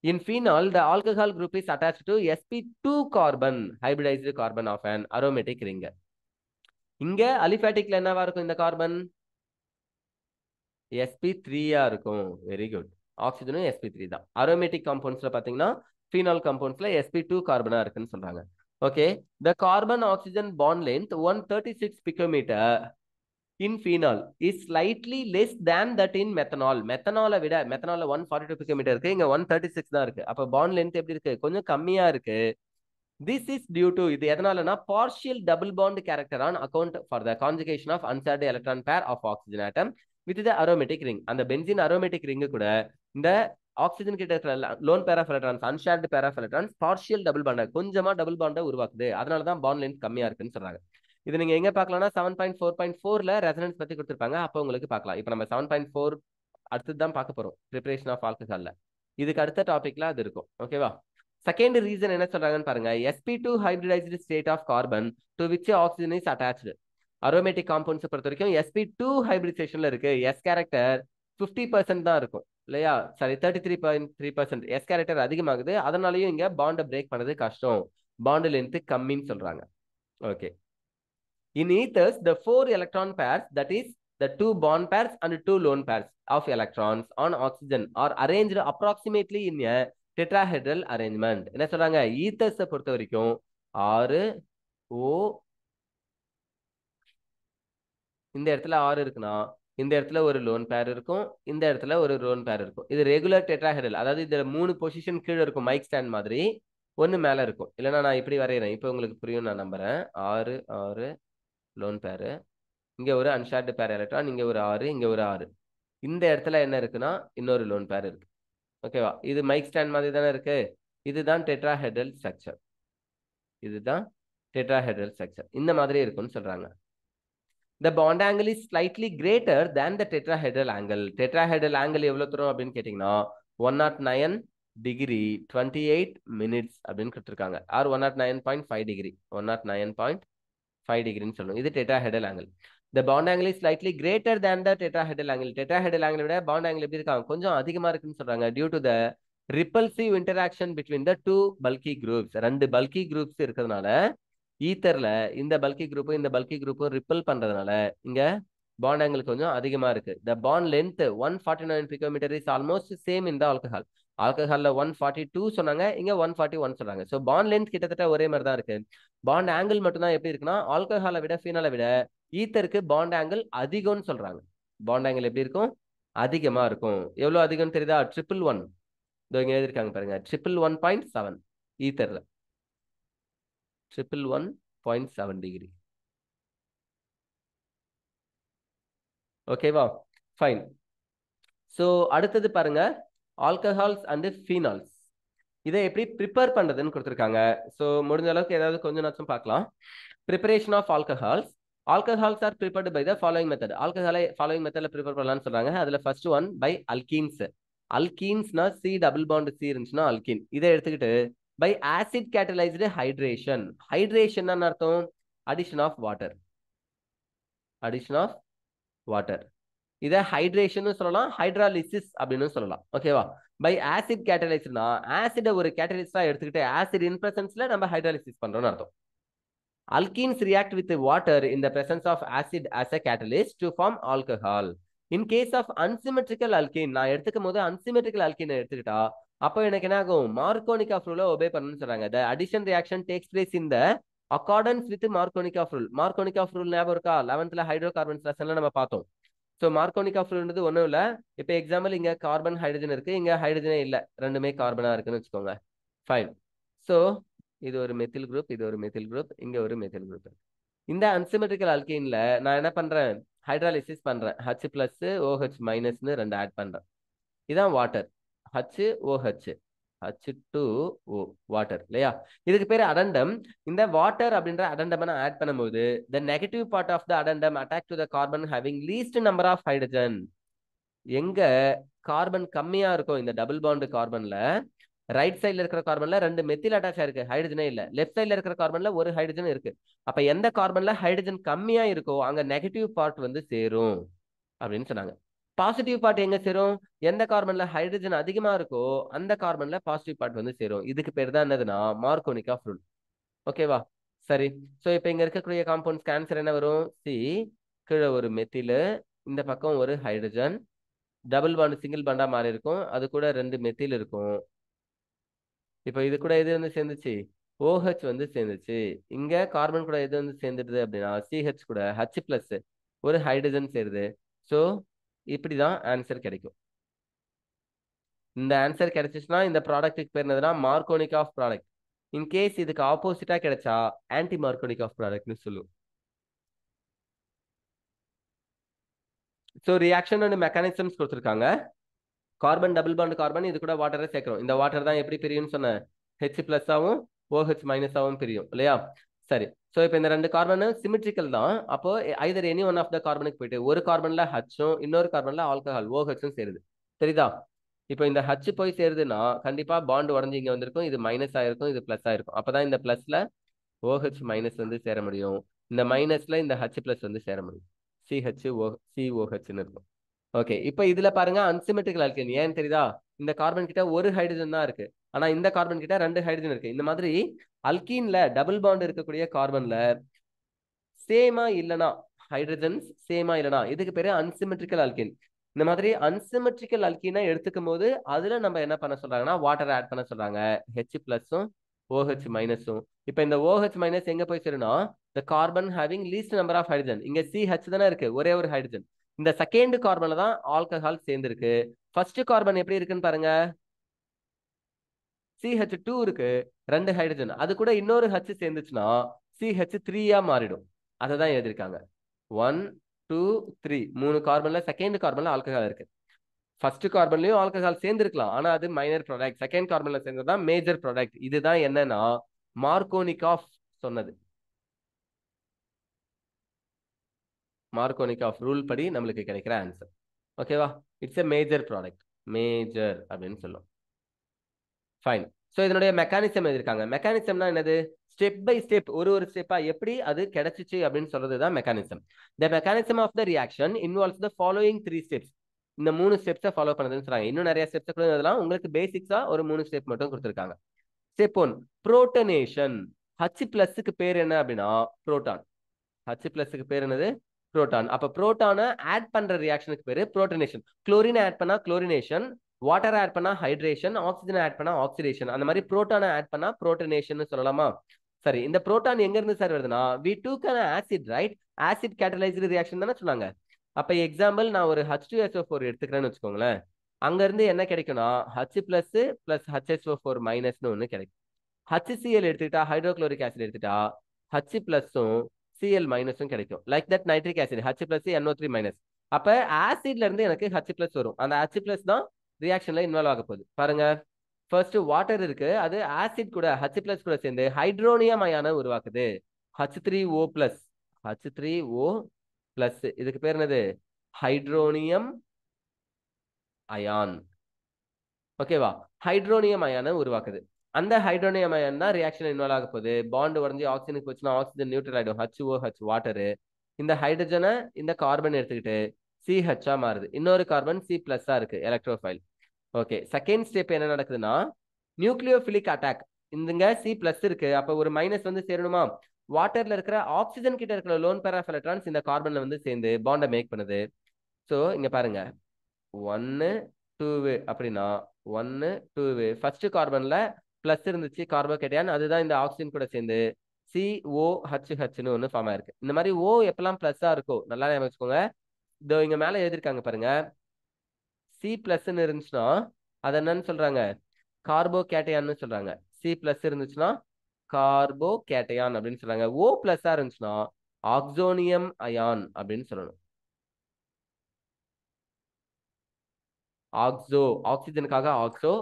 In phenol, the alcohol group is attached to sp2 carbon, hybridized carbon of an aromatic ring. இங்க அலிஃபேட்டிக்ல என்னவா இருக்கும்? இந்த கார்பன் sp3 இருக்கும். Very good. ஆக்சிஜனும் sp3 தான். அரோமேட்டிக் காம்பவுண்ட்ஸ்ல பாத்தீங்கன்னா phenol காம்பவுண்ட்ஸ்ல sp2 கார்பனா இருக்குன்னு சொல்றாங்க. Okay, the carbon oxygen bond length 136 picometer in phenol is slightly less than that in methanol. மெத்தனாலை விட மெத்தனால 142 பிகோமீட்டர் இருக்கு, இங்க 136 தான் இருக்கு. அப்ப பாண்ட் லென்த் எப்படி இருக்கு? கொஞ்சம் கம்மியா இருக்கு. This is due to இது எதனாலனா partial double bond character on account for the conjugation of uncharted electron pair of oxygen atom with the aromatic ring. அந்த பென்சீன் aromatic ring கூட இந்த ஆக்சிஜன் கிட்ட இருக்கிற lone pair of electrons unshared pair of electrons partial double பாண்டை கொஞ்சமா double பாண்டை உருவாக்குது. அதனால தான் பாண்ட் லென்த் கம்மியா இருக்குன்னு சொல்றாங்க. இது நீங்க எங்க பார்க்கலாம்னா 7.4.4ல ரெசனன்ஸ் பத்தி கொடுத்திருப்பாங்க, அப்போ உங்களுக்கு பார்க்கலாம். இப்போ நம்ம 7.4 அடுத்து தான் பார்க்க போறோம், ப்ரிப்பரேஷன் ஆஃப் ஆல்கஹால்ல. இதுக்கு அடுத்த டாபிக்ல அது இருக்கும். ஓகேவா? செகண்ட் ரீசன் என்ன சொல்றாங்கன்னு பாருங்க. sp2 hybridized state of carbon to which oxygen is attached. Aromatic compounds பொறுத்த வரைக்கும் sp2 ஹைபிரிடைசேஷன்ல இருக்கு. எஸ் கேரக்டர் 50% தான் இருக்கும் இல்லையா? சாரி 33.3%. எஸ் கேரக்டர் அதிகமாகுது, அதனாலயும் இங்க பாண்டை பிரேக் பண்ணது கஷ்டம், பாண்ட் லென்த் கம்மின்னு சொல்றாங்க. Okay. In ethers, the 4 electron pairs, that is the 2 bond pairs and 2 lone pairs of electrons on oxygen are arranged approximately in a tetrahedral arrangement. என்ன சொல்றாங்க? ஈத்தர்ஸை பொறுத்த வரைக்கும் 6 O இந்த இடத்துல 6 இருக்குன்னா இந்த இடத்துல ஒரு லோன் பேர் இருக்கும், இந்த இடத்துல ஒரு லோன் பேர் இருக்கும். இது ரெகுலர் டெட்ராஹெட்ரல், அதாவது இதுல 3 பொசிஷன் கீழே இருக்கும் மைக் ஸ்டாண்ட் மாதிரி, ஒன்னு மேல இருக்கும். இல்லைன்னா நான் இப்படி வரைகிறேன், இப்போ உங்களுக்கு புரியும் நான் நம்புறேன். 6 6 லோன் பேரு, இங்க ஒரு அன்ஷார்டு பேர் எலக்ட்ரான், இங்க ஒரு 6, இங்க ஒரு 6. இந்த இடத்துல என்ன இருக்குன்னா இன்னொரு லோன் பேர் இருக்கு. ஓகேவா? இது மைக் ஸ்டாண்ட் மாதிரி தானே இருக்கு. இதுதான் டெட்ராஹெட்ரல் ஸ்ட்ரக்சர். இதுதான் டெட்ராஹெட்ரல் ஸ்ட்ரக்சர். இந்த மாதிரி இருக்கும்னு சொல்றாங்க. The bond angle is slightly greater than the tetrahedral angle. Tetrahedral angle எவ்வளவு தூரம் அப்படின்னு கேட்டீங்கன்னா 109 degree 28 minutes அப்படின்னு கொடுத்துருக்காங்க. ஆர் 109.5 degree 109.5 degreeன்னு சொல்லணும். இது tetrahedral angle. The bond angle is slightly greater than the tetrahedral angle. Tetrahedral angle விட bond angle எப்படி இருக்காங்க? கொஞ்சம் அதிகமா இருக்குன்னு சொல்றாங்க. Due to the repulsive interaction between the two bulky groups. ரெண்டு bulky groups இருக்கிறதுனால ஈத்தர்ல இந்த பல்கி குரூப்பும் இந்த பல்கி குரூப்பும் ரிப்பல் பண்றதுனால இங்க பாண்ட் ஆங்கிள் கொஞ்சம் அதிகமா இருக்கு. The bond length 149 picometer is almost same in the alcohol. ஆல்கஹால்ல 142 சொன்னாங்க, இங்க 141 சொல்றாங்க. ஸோ பாண்ட் லென்த் கிட்டத்தட்ட ஒரே மாதிரி தான் இருக்கு. பாண்ட் ஆங்கிள் மட்டும் தான் எப்படி இருக்குன்னா ஆல்கஹாலை விட ஃபீனாலை விட ஈத்தருக்கு பாண்ட் ஆங்கிள் அதிகம்னு சொல்றாங்க. பாண்ட் ஆங்கிள் எப்படி இருக்கும்? அதிகமா இருக்கும். எவ்வளவு அதிகம்னு தெரியுதா? 111. இதோ இங்க எழுதிருக்காங்க பாருங்க, 111.7 ஈத்தர்ல 111.7 degree. ஓகேவா? ஃபைன். ஸோ அடுத்தது பாருங்க, ஆல்கஹால்ஸ் அண்ட் ஃபீனால்ஸ். இதை எப்படி ப்ரிப்பேர் பண்றதுன்னு கொடுத்துருக்காங்க. ஸோ முடிஞ்ச அளவுக்கு ஏதாவது கொஞ்சம் நாச்சும் பார்க்கலாம். Preparation of alcohols. Alcohols are prepared by the following method. ஆல்கஹாலை ஃபாலோயிங் மெத்தட்ல ப்ரிப்பேர் பண்ணலாம்னு சொல்றாங்க. அதுல ஃபர்ஸ்ட் ஒன் பை அல்கீன்ஸ். அல்கீன்ஸ்னா சி டபுள் பாண்ட் சி இருந்துச்சுன்னா அல்கீன். இதை எடுத்துக்கிட்டு by acid catalyzed hydration. Hydration என்ன அர்த்தம்? addition of water. addition of water. இத hydration சொல்லலாம், hydrolysis அப்படின்னு சொல்லலாம். ஓகேவா? by acid catalyzedனா ஆசிட ஒரு கேட்டலிஸ்டா எடுத்துக்கிட்டு ஆசிட் இன் பிரசன்ஸ்ல நம்ம ஹைட்ராலிசிஸ் பண்றோம்னு அர்த்தம். Alkenes react with the water in the presence of acid as a catalyst to form alcohol. In case of unsymmetrical alkene, நான் எடுத்துக்கும் போது unsymmetrical alkene எடுத்துக்கிட்டா அப்போ எனக்கு என்ன ஆகும்? மார்கோனிக் ஆஃப் ரூலை ஒபே பண்ணணும்னு சொல்றாங்க. The addition reaction takes place in the accordance with Markovnikov rule. Markovnikov rule ஞாபகம் இருக்கா? 11th ஹைட்ரோ கார்பன்ஸ் லெசன்ல நம்ம பார்த்தோம். ஸோ மார்கோனிக் ஆஃப் ரூல்ன்றது ஒன்றும் இல்லை. இப்போ எக்ஸாம்பிள் இங்க கார்பன் ஹைட்ரஜன் இருக்கு, இங்க ஹைட்ரஜனே இல்லை, ரெண்டுமே கார்பனா இருக்குன்னு வச்சுக்கோங்க. ஃபைன். ஸோ இது ஒரு மெத்தில் குரூப், இது ஒரு மெத்தில் குரூப், இங்க ஒரு மெத்தில் குரூப். இந்த அன்சிமெட்ரிக்கல் அல்கீன்ல நான் என்ன பண்றேன்? ஹைட்ராலிசிஸ் பண்றேன். H பிளஸ் OH மைனஸ்னு 2 ஆட் பண்றேன். இதான் வாட்டர். HOH H2O வாட்டர் இல்லையா? இதுக்கு பேரு அடண்டம். இந்த வாட்டர் அப்படின்ற அடண்டம் ஆட் பண்ணும்போது the negative part of the addendum attack to the carbon having least number of hydrogen. எங்க கார்பன் கம்மியா இருக்கும் இந்த டபுள் பாண்ட் கார்பன்ல, ரைட் சைட்ல இருக்கிற கார்பன்ல 2 மெத்தில் அட்டாச் ஆயிருக்கு, ஹைட்ரஜனே இல்ல. லெஃப்ட் சைட்ல இருக்கிற கார்பன்ல ஒரு ஹைட்ரஜன் இருக்கு. அப்ப எந்த கார்பன்ல ஹைட்ரஜன் கம்மியா இருக்கோ அங்க நெகட்டிவ் பார்ட் வந்து சேரும் அப்படின்னு சொன்னாங்க. பாசிட்டிவ் பார்ட் எங்க சேரும்? எந்த கார்பன்ல ஹைட்ரஜன் அதிகமா இருக்கோ அந்த கார்பன்ல பாசிட்டிவ் பார்ட் வந்து சேரும். இதுக்கு பேர் தான் என்னதுன்னா மார்கோனிக் ஆஃப் ரூல். ஓகேவா? சரி. ஸோ இப்போ இங்க இருக்கக்கூடிய காம்பவுண்ட்ஸ் கேன்சர் என்ன வரும்? சி கீழே ஒரு மெத்தில், இந்த பக்கம் ஒரு hydrogen, double bond single Panda மாறி இருக்கும், அது கூட 2 மெத்தில் இருக்கும். இப்போ இது கூட எது வந்து சேர்ந்துச்சு? OH வந்து சேர்ந்துச்சு. இங்க கார்பன் கூட எது வந்து சேர்ந்துடுது அப்படின்னா CH கூட H பிளஸ் ஒரு ஹைட்ரஜன் சேருது. ஸோ இப்படிதான் ஆன்சர் கிடைக்கும். இந்த ஆன்சர் கிடைச்சிச்சுன்னா இந்த ப்ராடக்ட்டுக்கு பேர் என்னதுன்னா மார்கோனிக் ஆஃப் ப்ராடக்ட். இன்கேஸ் இதுக்கு ஆப்போசிட்டா கிடைச்சா ஆன்டி மார்கோனிக் ஆஃப் ப்ராடக்ட்னு சொல்லும். ஸோ ரியாக்ஷன் அண்ட் மெக்கானிசம்ஸ் கொடுத்துருக்காங்க. கார்பன் டபுள் பாண்ட் கார்பன் இது கூட வாட்டரை சேர்க்கிறோம். இந்த வாட்டர் தான் எப்படி பிரியும்னு சொன்னேன், ஹெச் பிளஸ் ஆகும் OH மைனஸ் ஆகும் பிரியும் இல்லையா. சரி, ஸோ இப்போ இந்த ரெண்டு கார்பன் சிமெட்ரிக்கல் தான். அப்போ either any one of the கார்பனுக்கு போயிட்டு ஒரு கார்பன்ல ஹச்சும் இன்னொரு கார்பன்ல ஆல்கஹால் OHும் சேருது. தெரியுதா? இப்போ இந்த ஹச் போய் சேருதுன்னா கண்டிப்பா பாண்ட் உடஞ்சி இங்க வந்திருக்கும். இது மைனஸ் ஆயிருக்கும், இது பிளஸ் ஆயிருக்கும். அப்பதான் இந்த பிளஸ்ல OH மைனஸ் வந்து சேர முடியும். இந்த மைனஸ்ல இந்த H பிளஸ் வந்து சேர முடியும். COHன்னு இருக்கும். ஓகே, இப்போ இதுல பாருங்க அன்சிமெட்ரிக்கல் ஆல்கேன். ஏன்னு தெரியுதா? இந்த கார்பன் கிட்ட ஒரு ஹைட்ரஜன் தான் இருக்கு, ஆனா இந்த கார்பன் கிட்ட 2 ஹைட்ரஜன் இருக்கு. இந்த மாதிரி அல்கீன்ல டபுள் பாண்ட் இருக்கக்கூடிய கார்பன்ல சேமா இல்லனா, ஹைட்ரஜன்ஸ் சேமா இல்லனா இதுக்கு பேரு அன்சிமெட்ரிக்கல் ஆல்கேன். இந்த மாதிரி அன்சிமெட்ரிக்கல் அல்கீனை எடுத்துக்கும் போது அதுல நம்ம என்ன பண்ண சொல்றாங்கன்னா வாட்டர் ஆட் பண்ண சொல்றாங்க. H பிளஸும் OH மைனஸும். இப்போ இந்த OH மைனஸ் எங்க போய் சேரும்னா the carbon having least number of hydrogen. இங்க CH தானே இருக்கு, ஒரே ஒரு ஹைட்ரஜன். இந்த செகண்ட் கார்பன்ல தான் ஆல்கஹால் சேர்ந்திருக்கு. ஃபர்ஸ்ட் கார்பன் எப்படி இருக்குன்னு பாருங்க, CH2 இருக்கு, 2 ஹைட்ரஜன். அது கூட இன்னொரு H சேர்ந்துச்சுன்னா CH3 மாறிடும். அதை தான் எழுதியிருக்காங்க. 1 2 3 3 கார்பன்ல செகண்ட் கார்பன்ல ஆல்கஹால் இருக்கு. ஃபர்ஸ்ட் கார்பன்லயும் ஆல்கஹால் சேர்ந்திருக்கலாம், ஆனா அது மைனர் ப்ராடக்ட். செகண்ட் கார்பன்ல சேர்ந்ததுதான் மேஜர் ப்ராடக்ட். இதுதான் என்னன்னா மார்கோனிக் சொன்னது. மார்கோனிக் ரூல் படி நம்மளுக்கு கிடைக்கிற ஆன்சர். ஓகேவா? It's a major product, major அப்படின்னு சொல்லும். ஃபைன். ஸோ இதனுடைய மெக்கானிசம் எழுதியிருக்காங்க. மெக்கானிசம்னா என்னது? ஸ்டெப் பை ஸ்டெப், ஒரு ஸ்டெப்பா எப்படி அது கிடைச்சிச்சு அப்படின்னு சொல்றது தான் mechanism. The mechanism of the reaction involves the following 3 steps. இந்த 3 ஸ்டெப்ஸை ஃபாலோ பண்ணதுன்னு சொல்றாங்க. இன்னும் நிறைய ஸ்டெப்ஸ் கூட இதெல்லாம் உங்களுக்கு பேசிக்ஸா ஒரு 3 ஸ்டெப் மட்டும் கொடுத்துருக்காங்க. ஸ்டெப் 1 புரோட்டனேஷன். H பிளஸ்க்கு பேர் என்ன அப்படின்னா புரோட்டான். H பிளஸ்க்கு பேர் என்னது? புரோட்டான். அப்ப புரோட்டானை ஆட் பண்ற ரியாக்ஷனுக்கு பேரு புரோட்டனேஷன். குளோரின் ஆட் பண்ணா குளோரினேஷன், வாட்டர் ஆட் பண்ணா ஹைட்ரேஷன், ஆக்சிஜன் ஆட் பண்ணா ஆக்சிடேஷன். அந்த மாதிரி புரோட்டானை ஆட் பண்ணா புரோட்டனேஷன் சொல்லலாமா? சரி, இந்த புரோட்டான் எங்க இருந்து சார் வருதுன்னா we took an acid, right? Acid catalysed reaction தானே சொன்னாங்க. அப்ப எக்ஸாம்பிள் நான் ஒரு H2SO4 எடுத்துக்கிறேன்னு வச்சுக்கோங்களேன். அங்க இருந்து என்ன கிடைக்கும்னா H பிளஸ் பிளஸ் HSO4 மைனஸ்னு ஒண்ணு கிடைக்கும். HCl எடுத்துக்கிட்டா, ஹைட்ரோக்ளோரிக் ஆசிட் எடுத்துட்டா H பிளஸும் Cl மைனஸும் கிடைக்கும். Like that nitric acid H plus NO3 minus. அப்ப ஆசிட்ல இருந்து எனக்கு H பிளஸ் வரும். அந்த H பிளஸ் தான் ரியாக்ஷன்ல இன்வால்வ் ஆக போகுது. பாருங்க, ஃபர்ஸ்ட் வாட்டர் இருக்கு, அது ஆசிட் கூட H பிளஸ் கூட சேர்ந்து ஹைட்ரோனியம் அயானை உருவாக்குது. H3O plus, H3O plus. இதுக்கு பேர் என்னது? Hydronium ion. ஓகேவா? ஹைட்ரோனியம் அயானை உருவாக்குது. அந்த ஹைட்ரோனியம் அயன் தான் ரியாக்ஷன் இன்வால்வ் ஆக போகுது. பாண்ட் உடஞ்சி ஆக்சிஜனுக்கு போச்சுன்னா ஆக்சிஜன் நியூட்ரல் ஆயிடும், HOH வாட்டரு. இந்த ஹைட்ரஜனை இந்த கார்பன் எடுத்துக்கிட்டு CH மாறுது. இன்னொரு கார்பன் C பிளஸ்ஸா இருக்கு, எலக்ட்ரோஃபைல். ஓகே, செகண்ட் ஸ்டெப் என்ன நடக்குதுன்னா நியூக்ளியோபிலிக் அட்டாக். இங்க C பிளஸ் இருக்கு, அப்ப ஒரு மைனஸ் வந்து சேரணுமா? வாட்டர்ல இருக்கிற ஆக்சிஜன் கிட்ட இருக்கிற லோன் பேர் ஆஃப் எலக்ட்ரான்ஸ் இந்த கார்பன்ல வந்து சேர்ந்து பாண்டை மேக் பண்ணுது. ஸோ இங்க பாருங்க 1 2 அப்படின்னா 1 2 ஃபர்ஸ்ட் கார்பன்ல பிளஸ் இருந்துச்சு கார்போகேட்டையான், அதுதான் இந்த ஆக்சிஜன் கூட சேர்ந்து COHHன்னு ஒன்று ஃபார்ம் ஆயிருக்கு. இந்த மாதிரி O எப்பெல்லாம் பிளஸ்ஸா இருக்கோ நல்லா ஞாபகம் வச்சுக்கோங்க. இதோ இங்க மேல எழுதிருக்காங்க பாருங்க, C பிளஸ்ன்னு இருந்துச்சுன்னா அது என்னன்னு சொல்றாங்க? கார்போகேட்டையான்னு சொல்றாங்க. C பிளஸ் இருந்துச்சுன்னா கார்போகேட்டையான் அப்படின்னு சொல்றாங்க. O பிளஸ்ஸா இருந்துச்சுன்னா ஆக்சோனியம் அயான் அப்படின்னு சொல்லணும். ஆக்சோ, ஆக்சிஜனுக்காக ஆக்சோ.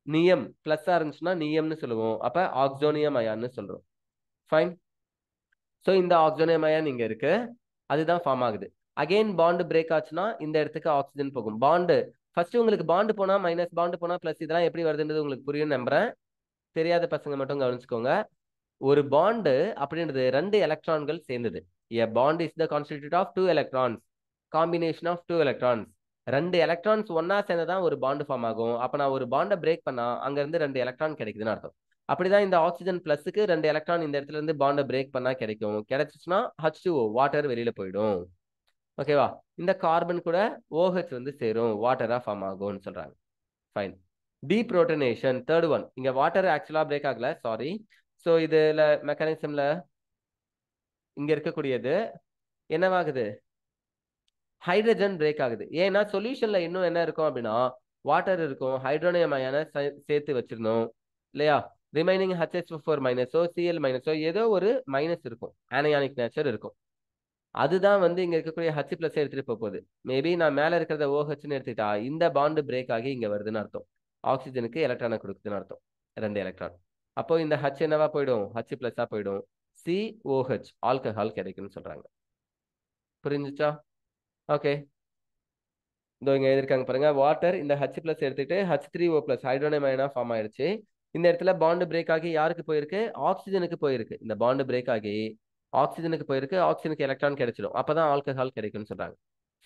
நியம் பிளஸ்ஸா இருந்துச்சுன்னா நியம்னு சொல்லுவோம். அப்ப ஆக்சோனியம் அயான்னு சொல்றோம். ஃபைன். ஸோ இந்த ஆக்சோனியம் அயான் இங்க இருக்கு, அதுதான் ஃபார்ம் ஆகுது. அகைன் பாண்ட் பிரேக் ஆச்சுன்னா இந்த இடத்துக்கு ஆக்சிஜன் போகும். பாண்டு ஃபர்ஸ்ட் உங்களுக்கு பாண்டு போனா மைனஸ், பாண்டு போனா பிளஸ், இதெல்லாம் எப்படி வருதுன்றது உங்களுக்கு புரியும் நம்புறேன். தெரியாத பசங்க மட்டும் கவனிச்சுக்கோங்க. ஒரு பாண்டு அப்படின்றது 2 எலக்ட்ரான்கள் சேர்ந்தது. A bond is the constitute of 2 electrons, combination of 2 electrons. 2 electrons ஒன்னா சேர்ந்ததான் ஒரு பாண்டு ஃபார்ம் ஆகும். அப்ப நான் ஒரு பாண்டை பிரேக் பண்ணா அங்க இருந்து 2 எலக்ட்ரான் கிடைக்குதுன்னு அர்த்தம். அப்படிதான் இந்த ஆக்சிஜன் பிளஸ்க்கு 2 எலக்ட்ரான் இந்த இடத்துல இருந்து பாண்டை பிரேக் பண்ணா கிடைக்கும். கிடைச்சிச்சுன்னா H2O வாட்டர் வெளியில போயிடும். ஓகேவா? இந்த கார்பன் கூட OH வந்து சேரும், வாட்டரா ஃபார்ம் ஆகும்னு சொல்றாங்க. ஃபைன். Deprotonation, third one. இங்க வாட்டர் ஆக்சுவலா பிரேக் ஆகல, சாரி. ஸோ இதுல மெக்கானிசம்ல இங்க இருக்கக்கூடியது என்னவாகுது? ஹைட்ரஜன் பிரேக் ஆகுது. ஏன்னா சொல்யூஷன்ல இன்னும் என்ன இருக்கும் அப்படின்னா வாட்டர் இருக்கும், ஹைட்ரோனியம் அயனை சேர்த்து வச்சிருந்தோம் இல்லையா? ரிமைனிங் HH4 மைனஸோ Cl மைனஸோ ஏதோ ஒரு மைனஸ் இருக்கும், ஆனயானிக் நேச்சர் இருக்கும். அதுதான் வந்து இங்க இருக்கக்கூடிய H பிளஸ் எடுத்துட்டு போகுது. மேபி நான் மேல இருக்கிறத OHன்னு எடுத்துக்கிட்டா இந்த பாண்டு பிரேக் ஆகி இங்க வருதுன்னு அர்த்தம். ஆக்சிஜனுக்கு எலக்ட்ரானை கொடுக்குதுன்னு அர்த்தம், 2 எலக்ட்ரான். அப்போ இந்த H என்னவா போயிடும்? H பிளஸா போயிடும். COH ஆல்கஹால் கிடைக்கும்னு சொல்றாங்க. புரிஞ்சுச்சா? ஓகே, இதோ இங்க எழுதிருக்காங்க பாருங்க. வாட்டர் இந்த H பிளஸ் எடுத்துட்டு H3O பிளஸ் ஹைட்ரோனியம் அயனா ஃபார்ம் ஆயிடுச்சு. இந்த இடத்துல பாண்டு பிரேக் ஆகி யாருக்கு போயிருக்கு? ஆக்சிஜனுக்கு போயிருக்கு. இந்த பாண்டு பிரேக் ஆகி ஆக்சிஜனுக்கு போயிருக்கு. ஆக்சிஜனுக்கு எலக்ட்ரான் கிடைச்சிடும். அப்பதான் ஆல்கஹால் கிடைக்கும்னு சொல்றாங்க.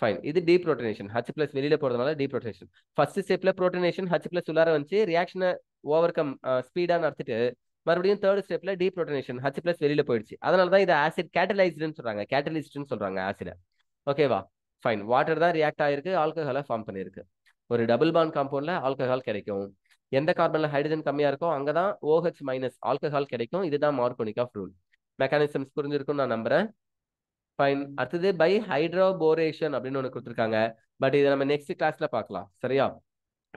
ஃபைன். இது டீப்ரோட்டனேஷன். H பிளஸ் வெளியில போறதுனால டீப்ரோட்டனேஷன். ஃபர்ஸ்ட் ஸ்டெப்ல புரோட்டனேஷன் H பிளஸ் உள்ளார வந்து ரியாக்ஷனை ஓவர் கம் ஸ்பீடா நடத்திட்டு மறுபடியும் தேர்ட் ஸ்டெப்ல டீப்ரோட்டனேஷன் H பிளஸ் வெளியில போயிடுச்சு. அதனால தான் இது ஆசிட் கேட்டலைஸ்டுன்னு சொல்றாங்க, கேட்டலிஸ்ட்னு சொல்றாங்க ஆசிட. ஓகேவா? ஃபைன். வாட்டர் தான் ரியாக்ட் ஆயிருக்கு, ஆல்கஹாலை ஃபார்ம் பண்ணிருக்கு. ஒரு டபுள் பாண்ட் காம்பவுண்ட்ல ஆல்கஹால் கிடைக்கும். எந்த கார்பன்ல ஹைட்ரஜன் கம்மியா இருக்கோ அங்கதான் OH மைனஸ் ஆல்கஹால் கிடைக்கும். இதுதான் மார்கோனிகா ரூல். மெக்கானிசம்ஸ் புரிஞ்சிருக்கும் நான் நம்புறேன். ஃபைன். அடுத்தது பை ஹைட்ரோபோரேஷன் அப்படின்னு ஒன்று கொடுத்துருக்காங்க. பட் இதை நம்ம நெக்ஸ்ட் கிளாஸ்ல பார்க்கலாம். சரியா?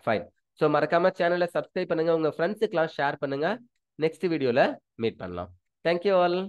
ஃபைன். ஸோ மறக்காம சேனலை சப்ஸ்கிரைப் பண்ணுங்க, உங்க ஃப்ரெண்ட்ஸுக்கெல்லாம் ஷேர் பண்ணுங்க. நெக்ஸ்ட் வீடியோல மீட் பண்ணலாம். Thank you all.